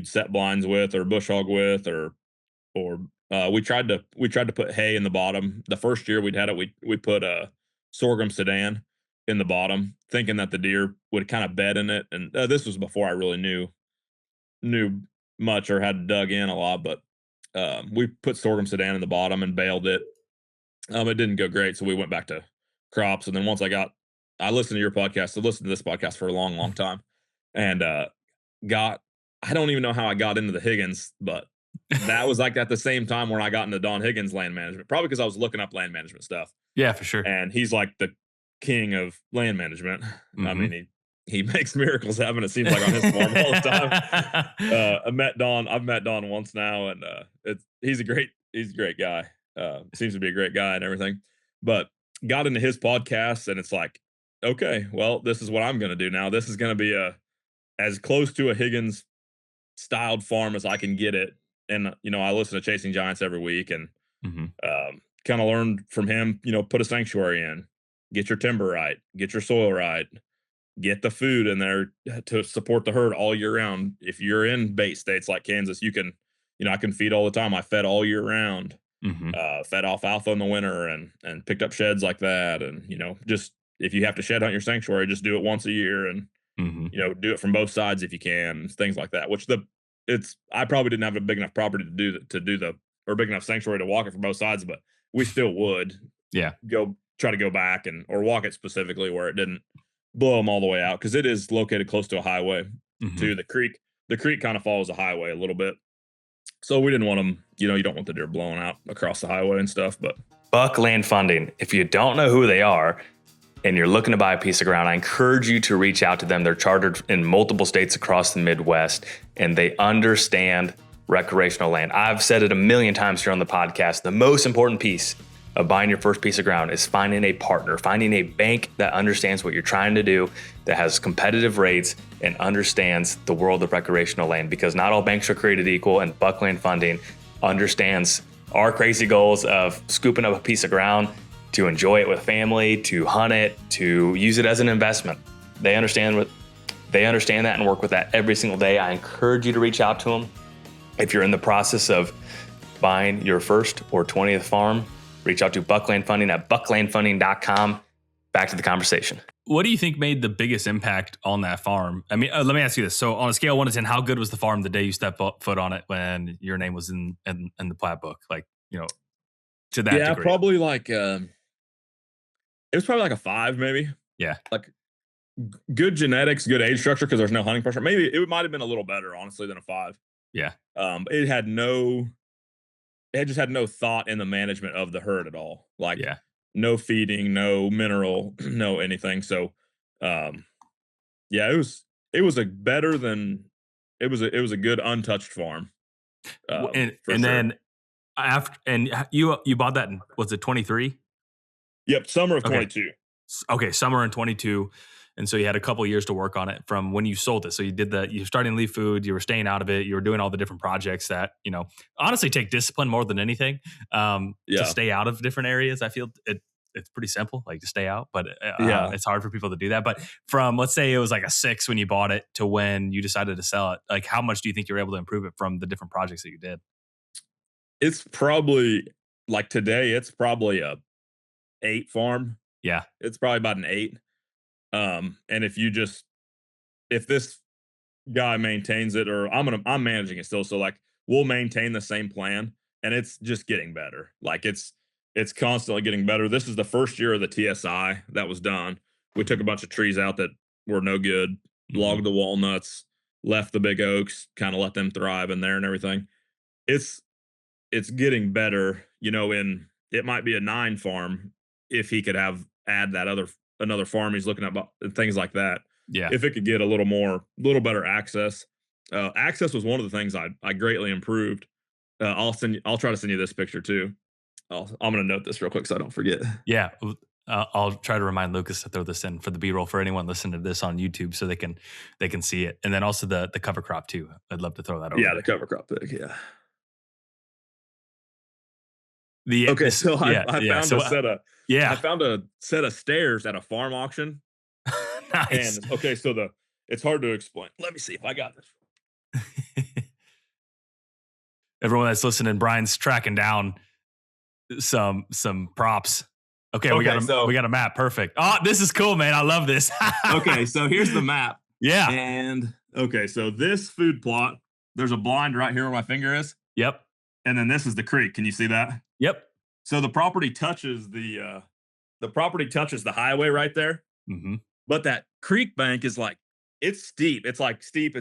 set blinds with or bush hog with or we tried to put hay in the bottom. The first year we'd had it, we put a sorghum sedan in the bottom, thinking that the deer would kind of bed in it. And this was before I really knew much or had dug in a lot, but we put sorghum sedan in the bottom and baled it. It didn't go great, so we went back to crops. And then I listened to your podcast. I listened to this podcast for a long time, and got. I don't even know how I got into the Higgins, but that was like at the same time when I got into Don Higgins land management. Probably because I was looking up land management stuff, Yeah, for sure. and he's like the king of land management. I Mhm. mean, he makes miracles happen. It seems like on his farm all the time. I met Don. I've met Don once now, and he's a great guy. Seems to be a great guy and everything. But got into his podcast, and it's like, okay, well, this is what I'm going to do now. This is going to be as close to a Higgins styled farm as I can get it. And I listen to Chasing Giants every week, and Mhm. kind of learned from him. Put a sanctuary in, get your timber right, get your soil right, get the food in there to support the herd all year round. If you're in bait states like Kansas, I can feed all the time. I fed all year round, Mhm. fed alfalfa in the winter and picked up sheds like that. And, just if you have to shed hunt your sanctuary, just do it once a year and, Mhm. do it from both sides if you can, things like that, I probably didn't have a big enough property to do or big enough sanctuary to walk it from both sides, but we still would Yeah. try to go back or walk it specifically where it didn't blow them all the way out, because it is located close to a highway Mhm. to the creek. The creek kind of follows the highway a little bit, so we didn't want them. You don't want the deer blowing out across the highway and stuff. But Buck Land Funding. If you don't know who they are, and you're looking to buy a piece of ground, I encourage you to reach out to them. They're chartered in multiple states across the Midwest, and they understand recreational land. I've said it a million times here on the podcast. The most important piece of buying your first piece of ground is finding a partner, finding a bank that understands what you're trying to do, that has competitive rates and understands the world of recreational land, because not all banks are created equal, and Buckland Funding understands our crazy goals of scooping up a piece of ground to enjoy it with family, to hunt it, to use it as an investment. They understand that and work with that every single day. I encourage you to reach out to them. If you're in the process of buying your first or 20th farm, reach out to Buckland Funding at bucklandfunding.com. Back to the conversation. What do you think made the biggest impact on that farm? I mean, let me ask you this. So on a scale of 1 to 10, how good was the farm the day you stepped foot on it when your name was in the plat book? Like, to that degree. Probably like, it was probably like a 5 maybe. Yeah. Like good genetics, good age structure, because there's no hunting pressure. Maybe it might have been a little better, honestly, than a 5. Yeah. It just had no thought in the management of the herd at all. Like, no feeding, no mineral, no anything. So, it was a good untouched farm. Then after, and you bought that in, was it 23? Yep. Summer of 22. Okay. Summer in 22. And so you had a couple of years to work on it from when you sold it. So you're starting to leave food, you were staying out of it, you were doing all the different projects that, honestly take discipline more than anything to stay out of different areas. I feel it's pretty simple, like to stay out, but it's hard for people to do that. But from, let's say it was like a 6 when you bought it to when you decided to sell it, like how much do you think you're able to improve it from the different projects that you did? It's probably like today, it's probably a 8 farm. Yeah. It's probably about an 8. And if this guy maintains it, or I'm managing it still. So like we'll maintain the same plan, and it's just getting better. Like it's constantly getting better. This is the first year of the TSI that was done. We took a bunch of trees out that were no good, logged the walnuts, left the big oaks, kind of let them thrive in there and everything. It's getting better, and it might be a 9 farm if he could add that another farm he's looking at, things like that. Yeah. If it could get a little better access. Access was one of the things I greatly improved. I'll try to send you this picture too. I'm going to note this real quick so I don't forget. Yeah. I'll try to remind Lucas to throw this in for the B-roll for anyone listening to this on YouTube so they can see it. And then also the cover crop too. I'd love to throw that over. Yeah, the cover crop pic. Yeah. I found a set of stairs at a farm auction. Nice. And it's hard to explain. Let me see if I got this. Everyone that's listening, Brian's tracking down some props. Okay, we got a map. Perfect. Oh, this is cool, man. I love this. Okay, so here's the map. Yeah. And so this food plot, there's a blind right here where my finger is. Yep. And then this is the creek. Can you see that? Yep. So the property touches the highway right there. Mm-hmm. But that creek bank is it's steep. It's steep.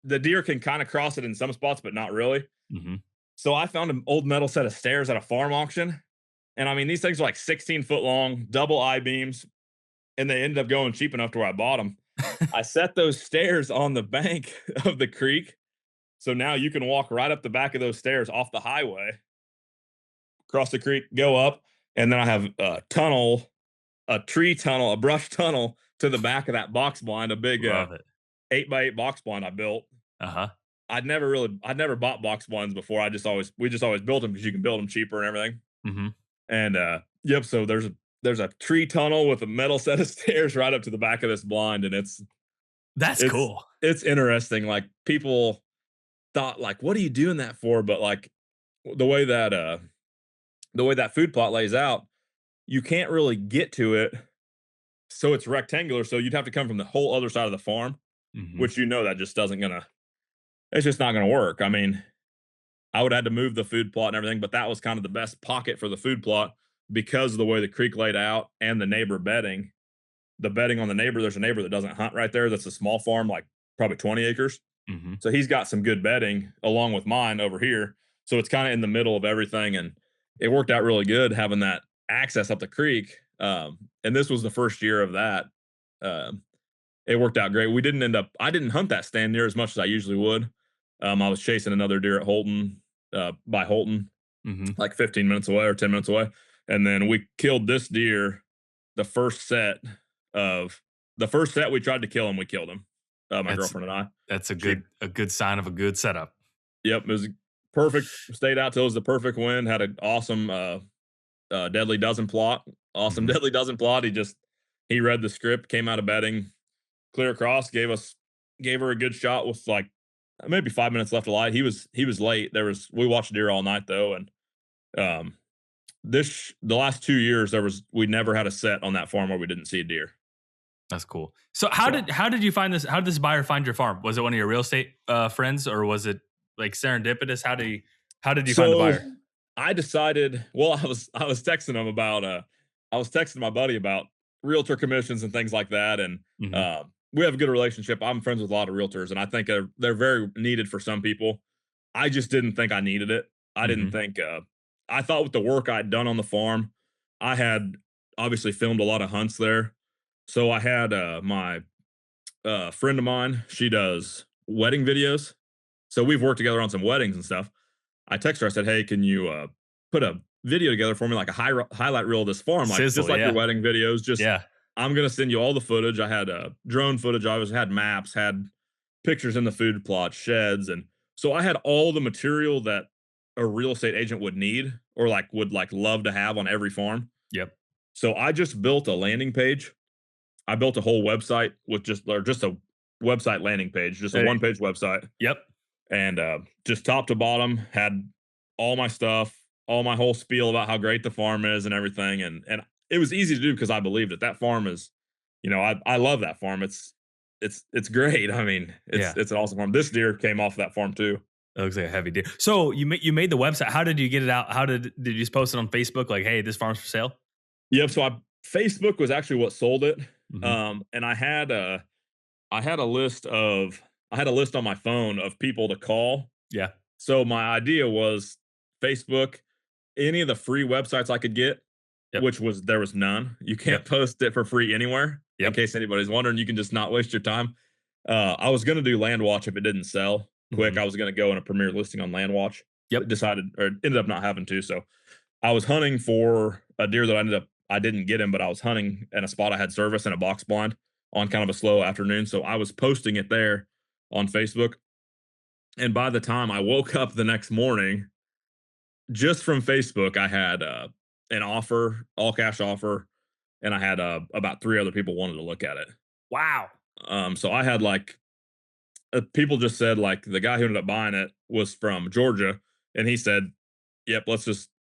The deer can kind of cross it in some spots, but not really. Mm-hmm. So I found an old metal set of stairs at a farm auction. And I mean, these things are 16 foot long, double I-beams, and they ended up going cheap enough to where I bought them. I set those stairs on the bank of the creek. So now you can walk right up the back of those stairs off the highway, cross the creek, go up, and then I have a tree tunnel, a brush tunnel to the back of that box blind, a big 8x8 box blind I built. Uh-huh. I'd never bought box blinds before. We just always built them because you can build them cheaper and everything. Mm-hmm. And so there's a tree tunnel with a metal set of stairs right up to the back of this blind, and that's cool. It's interesting. Like people thought, what are you doing that for? But the way that food plot lays out, you can't really get to it. So it's rectangular. So you'd have to come from the whole other side of the farm, which that just it's just not going to work. I mean, I would have had to move the food plot and everything, but that was kind of the best pocket for the food plot because of the way the creek laid out and the neighbor bedding. The bedding on the neighbor, there's a neighbor that doesn't hunt right there. That's a small farm, probably 20 acres. Mm-hmm. So he's got some good bedding along with mine over here. So it's kind of in the middle of everything. And it worked out really good having that access up the creek. And this was the first year of that. Um, it worked out great. I didn't hunt that stand near as much as I usually would. I was chasing another deer at Holton, by Holton, Hmm. like 15 minutes away or 10 minutes away. And then we killed this deer the first set of the first set we tried to kill him, we killed him. My That's girlfriend and I. that's She a good sign of a good setup. Yep, it was perfect. Stayed out till it was the perfect wind. Had an awesome deadly dozen plot. Awesome Hmm. deadly dozen plot. He read the script, came out of bedding, clear across, gave her a good shot with like maybe 5 minutes left of light. He was late. We watched deer all night though, and um the last 2 years we never had a set on that farm where we didn't see a deer. That's cool. So So how did you find this? How did this buyer find your farm? Was it one of your real estate friends, or was it like serendipitous? How did you find the So buyer? I decided, well, I was texting him about I was texting my buddy about realtor commissions and things like that. And Hmm. we have a good relationship. I'm friends with a lot of realtors, and I think they're very needed for some people. I just didn't think I needed it. I didn't Hmm. think I thought with the work I'd done on the farm, I had obviously filmed a lot of hunts there. So I had my friend of mine, she does wedding videos. So we've worked together on some weddings and stuff. I texted her. I said, "Hey, can you put a video together for me, like a highlight reel of this farm, like just Sizzle, like your yeah, wedding videos? Just yeah. I'm gonna send you all the footage. I had drone footage. Had maps, had pictures in the food plot, sheds, and so I had all the material that a real estate agent would need or like would like love to have on every farm. Yep. So I just built a landing page. I built a whole website with just a website landing page, just a Uh, one page website, yep. and just top to bottom had all my stuff, all my whole spiel about how great the farm is and everything, and it was easy to do because I believed it. That farm is, I love that farm. It's great. I mean, Yeah. it's an awesome farm. This deer came off that farm too. It looks like a heavy deal. So you made the website. How did you get it out? Did you just post it on Facebook? Like, hey, this farm's for sale. Yep. So Facebook was actually what sold it, Hmm. and I had a list of I had a list on my phone of people to call. Yeah. So my idea was Facebook, any of the free websites I could get, Yep. which was there was none. You can't Yep. post it for free anywhere. In Yep. case anybody's wondering, you can just not waste your time. I was gonna do Landwatch if it didn't sell quick. Hmm. I was gonna go in a premier listing on Landwatch. Yep. Decided or ended up not having to. So I was hunting for a deer that I didn't get him, but I was hunting in a spot I had service in a box blind on kind of a slow afternoon. So I was posting it there on Facebook. And by the time I woke up the next morning, just from Facebook, I had an offer, all cash offer, and I had about three other people wanted to look at it. Wow. So I had like people just said like the guy who ended up buying it was from Georgia, and he said, "Yep,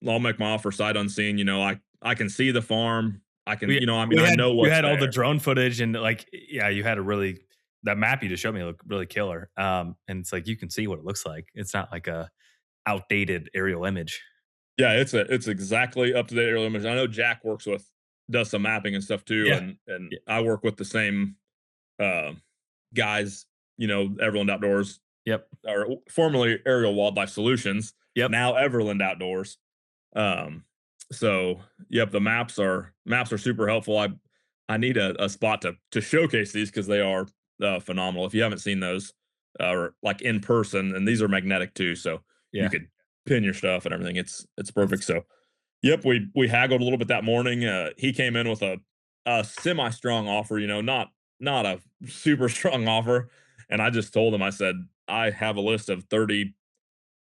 I'll make my offer sight unseen. I can see the farm. I can, I mean, I know You what's had all the there." drone footage and like yeah, you had a really that map you just showed me looked really killer. And it's like you can see what it looks like. It's not like a outdated aerial image. Yeah, it's exactly up to date aerial image. I know Jack does some mapping and stuff too, Yeah. and Yeah. I work with the same uh, guys. Everland Outdoors, Yep. or formerly Aerial Wildlife Solutions, Yep. now Everland Outdoors. Um, so yep, the maps are super helpful. I need a spot to showcase these because they are phenomenal. If you haven't seen those, or like in person, and these are magnetic too, so you Yeah. could pin your stuff and everything. It's perfect. That's So yep, we haggled a little bit that morning. He came in with a semi strong offer. Not a super strong offer. And I just told him, I said, I have a list of 30,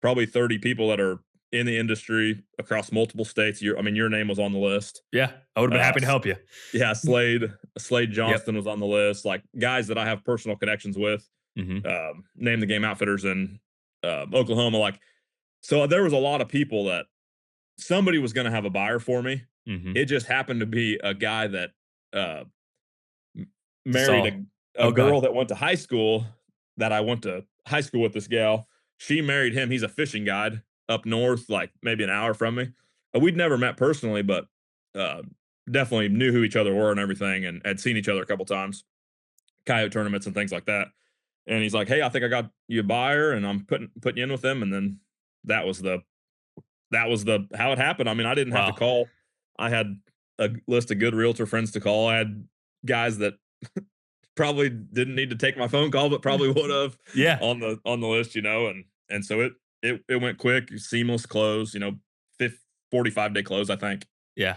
probably 30 people that are in the industry across multiple states. Your name was on the list. yeah. I would have been Uh, happy to S- help you. yeah, Slade Yep. Johnston was on the list. Like guys that I have personal connections with, Hmm. name the game outfitters in Oklahoma. Like, so there was a lot of people that somebody was going to have a buyer for me. Hmm. It just happened to be a guy that uh, Just married all. a Oh god. girl that went to high school that I went to high school with. This gal, she married him. He's a fishing guide up north, like maybe an hour from me. We'd never met personally, but uh, definitely knew who each other were and everything, and had seen each other a couple times, coyote tournaments and things like that. And he's like, "Hey, I think I got you a buyer, and I'm putting you in with them." And then that was the how it happened. I mean, I didn't have to Wow. call. I had a list of good realtor friends to call. I had guys that probably didn't need to take my phone call, but probably would have Yeah. on the list, and so it went quick, seamless close, 45-day close, I think. Yeah.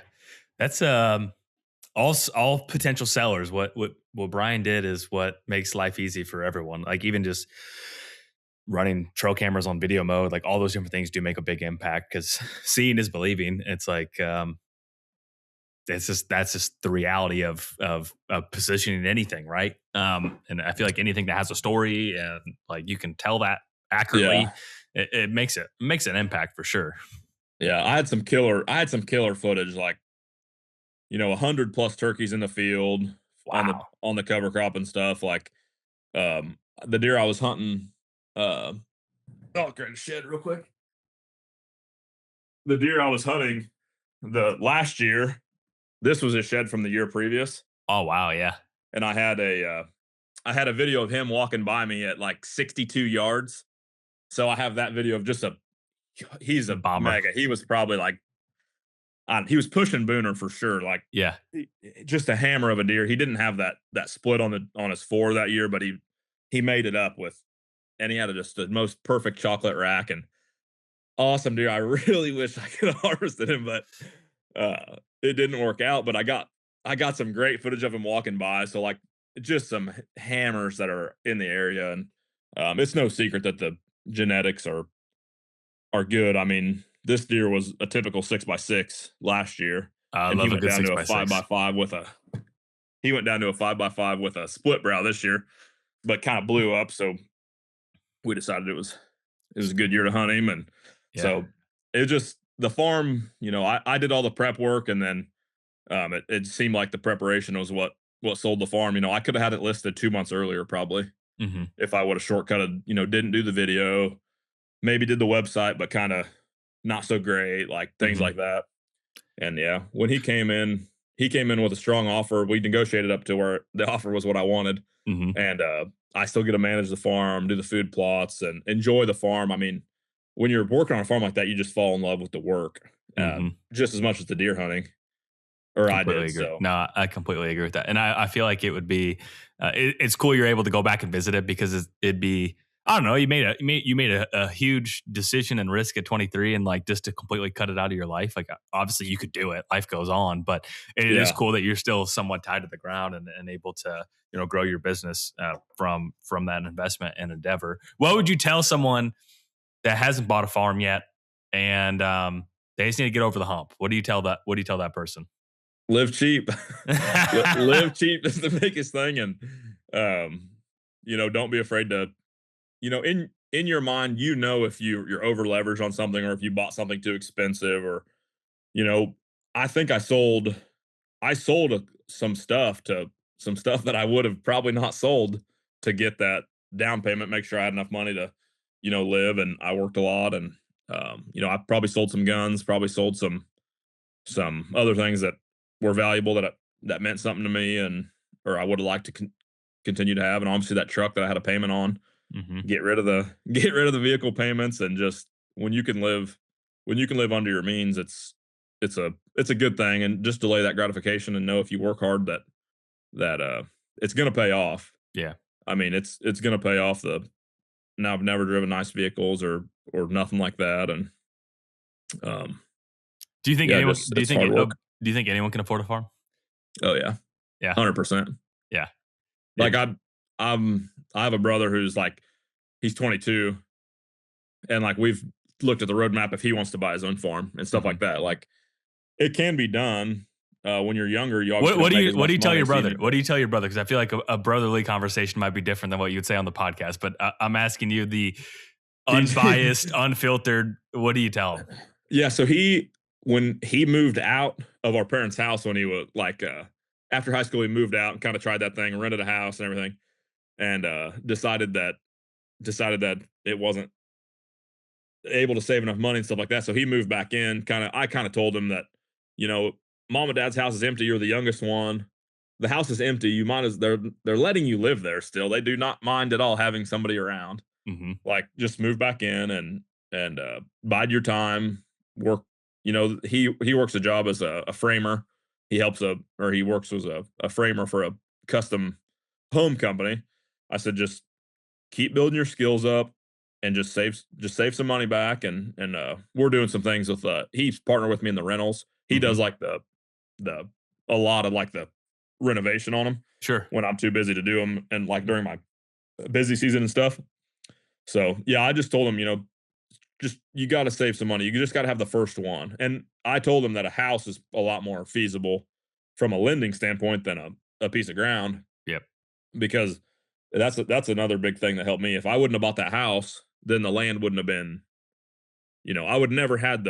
That's all potential sellers. What Brian did is what makes life easy for everyone. Like even just running trail cameras on video mode, like all those different things do make a big impact because seeing is believing. It's like that's just the reality of positioning anything, right? And I feel like anything that has a story and like you can tell that accurately, Yeah. it makes an impact for sure. Yeah, I had some killer footage, like, 100 plus turkeys in the field on the Wow. on the cover crop and stuff. Like, the deer I was hunting. Uh, oh, grab a shed real quick. The deer I was hunting the last year. This was a shed from the year previous, Oh wow, yeah. and I had a video of him walking by me at like 62 yards. So I have that video of just he's a Bomber. mega. He was probably like he was pushing Booner for sure. Like, Yeah. just a hammer of a deer. He didn't have that split on his fore that year, but he made it up with, and he had just the most perfect chocolate rack and awesome deer. I really wish I could have harvested him, but it didn't work out. But I got some great footage of him walking by. So like just some hammers that are in the area, and it's no secret that the genetics are good. I mean, this deer was a typical 6x6 last year, I and he love a went good down six to a by five by six. five with a he went down to a 5x5 with a split brow this year, but kind of blew up. So we decided it was a good year to hunt him, and Yeah. so it just the farm. I did all the prep work, and then it seemed like the preparation was what sold the farm. I could have had it listed 2 months earlier probably Hmm. if I would have shortcutted. Didn't do the video, maybe did the website, but kind of not so great, like things Hmm. like that. And yeah, when he came in with a strong offer. We negotiated up to where the offer was what I wanted, Hmm. and I still get to manage the farm, do the food plots, and enjoy the farm. I mean, when you're working on a farm like that, you just fall in love with the work, Hmm. just as much as the deer hunting, or I Completely did. agree. So No, I completely agree with that. And I feel like it would be, it's cool you're able to go back and visit it because it'd be, I don't know, you made a huge decision and risk at 23 and like just to completely cut it out of your life. Like obviously you could do it, life goes on, but it is yeah, cool that you're still somewhat tied to the ground and able to, grow your business from that investment and endeavor. What would you tell someone that hasn't bought a farm yet and they just need to get over the hump? What do you tell that person? live cheap. Live cheap is the biggest thing, and um, don't be afraid to, in your mind, if you're over leveraged on something, or if you bought something too expensive, or you know, I think I sold some stuff that I would have probably not sold to get that down payment, make sure I had enough money to, live. And I worked a lot, and I probably sold some guns, probably sold some other things that were valuable that meant something to me, and or I would have liked to continue to have. And obviously that truck that I had a payment on, Hmm. get rid of the get rid of the vehicle payments, and just when you can live under your means, it's a good thing. And just delay that gratification, and know if you work hard that it's going to pay off. Yeah. I mean, it's going to pay off. The Now I've never driven nice vehicles or nothing like that, and um Do you think yeah, anyone? just it's hard Do work. you think anyone can afford a farm? Oh yeah, Yeah. 100%. Yeah. Like, It. I have a brother who's like, he's 22, and like we've looked at the roadmap if he wants to buy his own farm and stuff Mhm. like that. Like, it can be done. When you're younger, you What obviously what don't do make you as what do much you tell money, your so you brother? need. What do you tell your brother? Because I feel like a brotherly conversation might be different than what you would say on the podcast. But I'm asking you the He unbiased, unfiltered. What do you tell him? Yeah, so when he moved out of our parents' house, when he was like, after high school, he moved out and kind of tried that thing, rented a house and everything, and decided that it wasn't able to save enough money and stuff like that. So he moved back in. I kind of told him that, you know, mom and dad's house is empty. You're the youngest one. The house is empty. You might as they're letting you live there still. They do not mind at all having somebody around. Hmm. Like, just move back in, and bide your time. Work. He works a job as a framer. he works as a framer for a custom home company. I said, just keep building your skills up and just save some money back. And we're doing some things with, he's partnered with me in the rentals. He Hmm. does like the, a lot of like the renovation on them Sure. when I'm too busy to do them. And like during my busy season and stuff. So yeah, I just told him, just you got to save some money. You just got to have the first one. And I told him that a house is a lot more feasible from a lending standpoint than a piece of ground, Yep. because that's another big thing that helped me. If I wouldn't have bought that house, then the land wouldn't have been, I would never had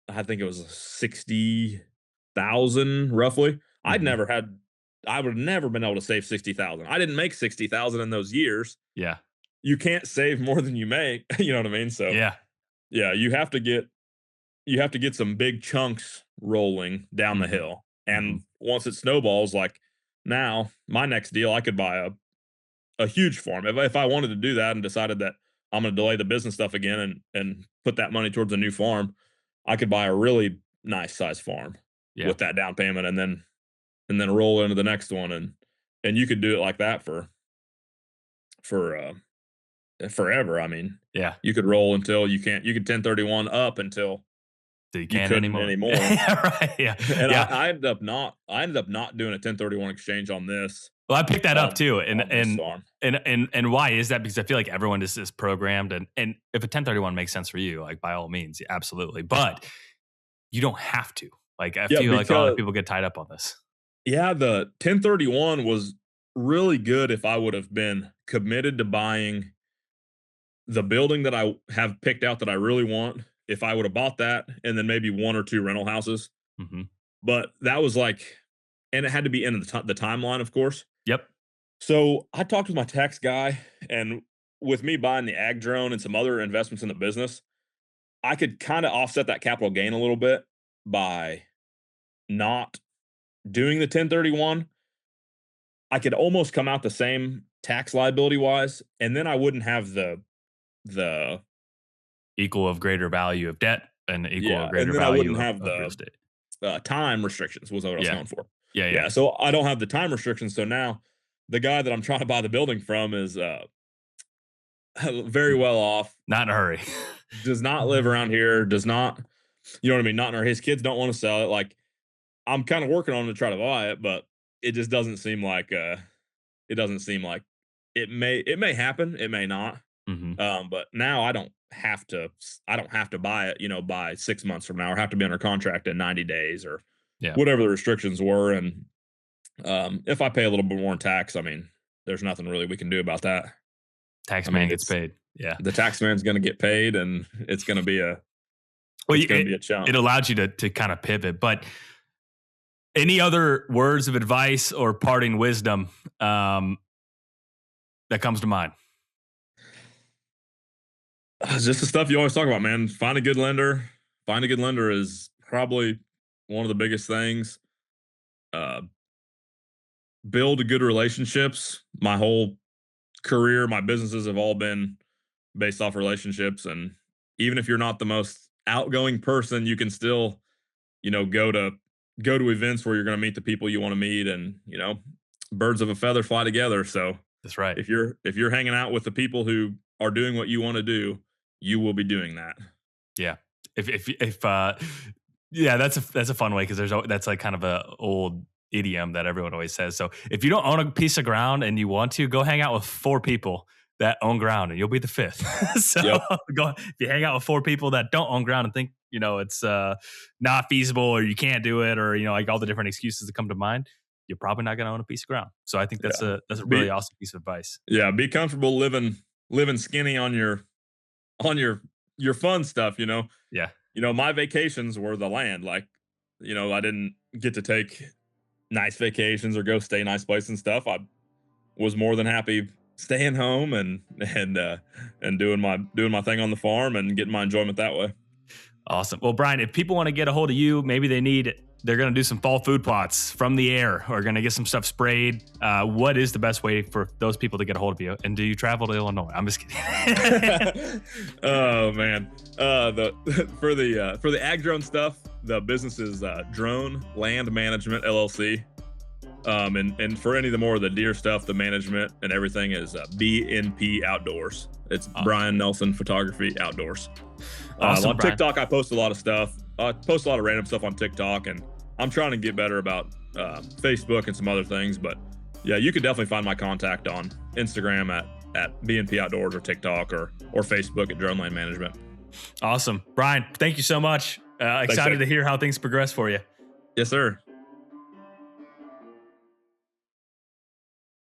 I think it was 60,000 roughly. Hmm. I would have never been able to save 60,000. I didn't make 60,000 in those years. Yeah. You can't save more than you make. You know what I mean? So Yeah. yeah, you have to get some big chunks rolling down the Hmm. hill. Hmm. And once it snowballs, like now, my next deal, I could buy a huge farm. If I wanted to do that and decided that I'm going to delay the business stuff again and put that money towards a new farm, I could buy a really nice size farm Yeah. with that down payment, and then roll into the next one, and you could do it like that for forever. I mean, Yeah. you could roll until you could 1031 up until So you you can't couldn't anymore. anymore. Yeah. Right. Yeah. And Yeah. I ended up not doing a 1031 exchange on this Well, I picked that up too, and on this and farm. and why is that? Because I feel like everyone is programmed, and if a 1031 makes sense for you, like by all means, absolutely. But you don't have to. Like I Yeah, feel like a lot of because people get tied up on this. yeah, the 1031 was really good if I would have been committed to buying the building that I have picked out that I really want. If I would have bought that and then maybe one or two rental houses, Hmm. but that was like, and it had to be in the timeline, of course. Yep. So I talked with my tax guy, and with me buying the ag drone and some other investments in the business, I could kind of offset that capital gain a little bit by not doing the 1031. I could almost come out the same tax liability wise, and then I wouldn't have the Equal of greater value of debt and equal of yeah, and greater then I value wouldn't have of real the estate. time restrictions was what I was Yeah. going for. Yeah. Yeah. Yeah, so I don't have the time restrictions. So now the guy that I'm trying to buy the building from is very well off, Not in a hurry. does not live around here, does not, you know what I mean? Not in our, his kids don't want to sell it. Like, I'm kind of working on to try to buy it, but it just doesn't seem like it doesn't seem like it may happen, it may not. Hmm. But now I don't have to buy it, by 6 months from now, or have to be under contract in 90 days or Yeah. whatever the restrictions were. And if I pay a little bit more in tax, I mean, there's nothing really we can do about that. I Tax man mean, gets it's paid. Yeah. the tax man's going to get paid, and it's going to be a Well, it's going to be a it chunk. allowed you to kind of pivot. But any other words of advice or parting wisdom that comes to mind? It's just the stuff you always talk about, man. Find a good lender. Find a good lender is probably one of the biggest things. Uh, build good relationships. My whole career, my businesses have all been based off relationships. And even if you're not the most outgoing person, you can still, go to events where you're going to meet the people you want to meet, and birds of a feather fly together. So That's right. if you're hanging out with the people who are doing what you want to do, you will be doing that. Yeah. If yeah, that's a fun way, because that's like kind of a old idiom that everyone always says. So if you don't own a piece of ground and you want to, go hang out with four people that own ground, and you'll be the fifth. So Yep. if you hang out with four people that don't own ground and think it's not feasible, or you can't do it, or like all the different excuses that come to mind, you're probably not going to own a piece of ground. So I think that's Yeah. a really Be awesome piece of advice. yeah, be comfortable living skinny on your fun stuff. Yeah. My vacations were the land. Like, I didn't get to take nice vacations or go stay nice places and stuff. I was more than happy staying home and doing my thing on the farm and getting my enjoyment that way. Awesome. Well, Brian, if people want to get a hold of you, maybe they're going to do some fall food plots from the air or going to get some stuff sprayed. What is the best way for those people to get a hold of you? And do you travel to Illinois? I'm just kidding. Oh man. For the ag drone stuff, the business is Drone Land Management LLC. And for any of the more of the deer stuff, the management and everything is BNP Outdoors. It's Brian Nelson Photography Outdoors. Awesome, on Brian. TikTok, I post a lot of stuff. I post a lot of random stuff on TikTok, and I'm trying to get better about Facebook and some other things. But yeah, you can definitely find my contact on Instagram at BNP Outdoors, or TikTok, or Facebook at Drone Land Management. Awesome. Brian, thank you so much. Excited to hear how things progress for you. Yes, sir.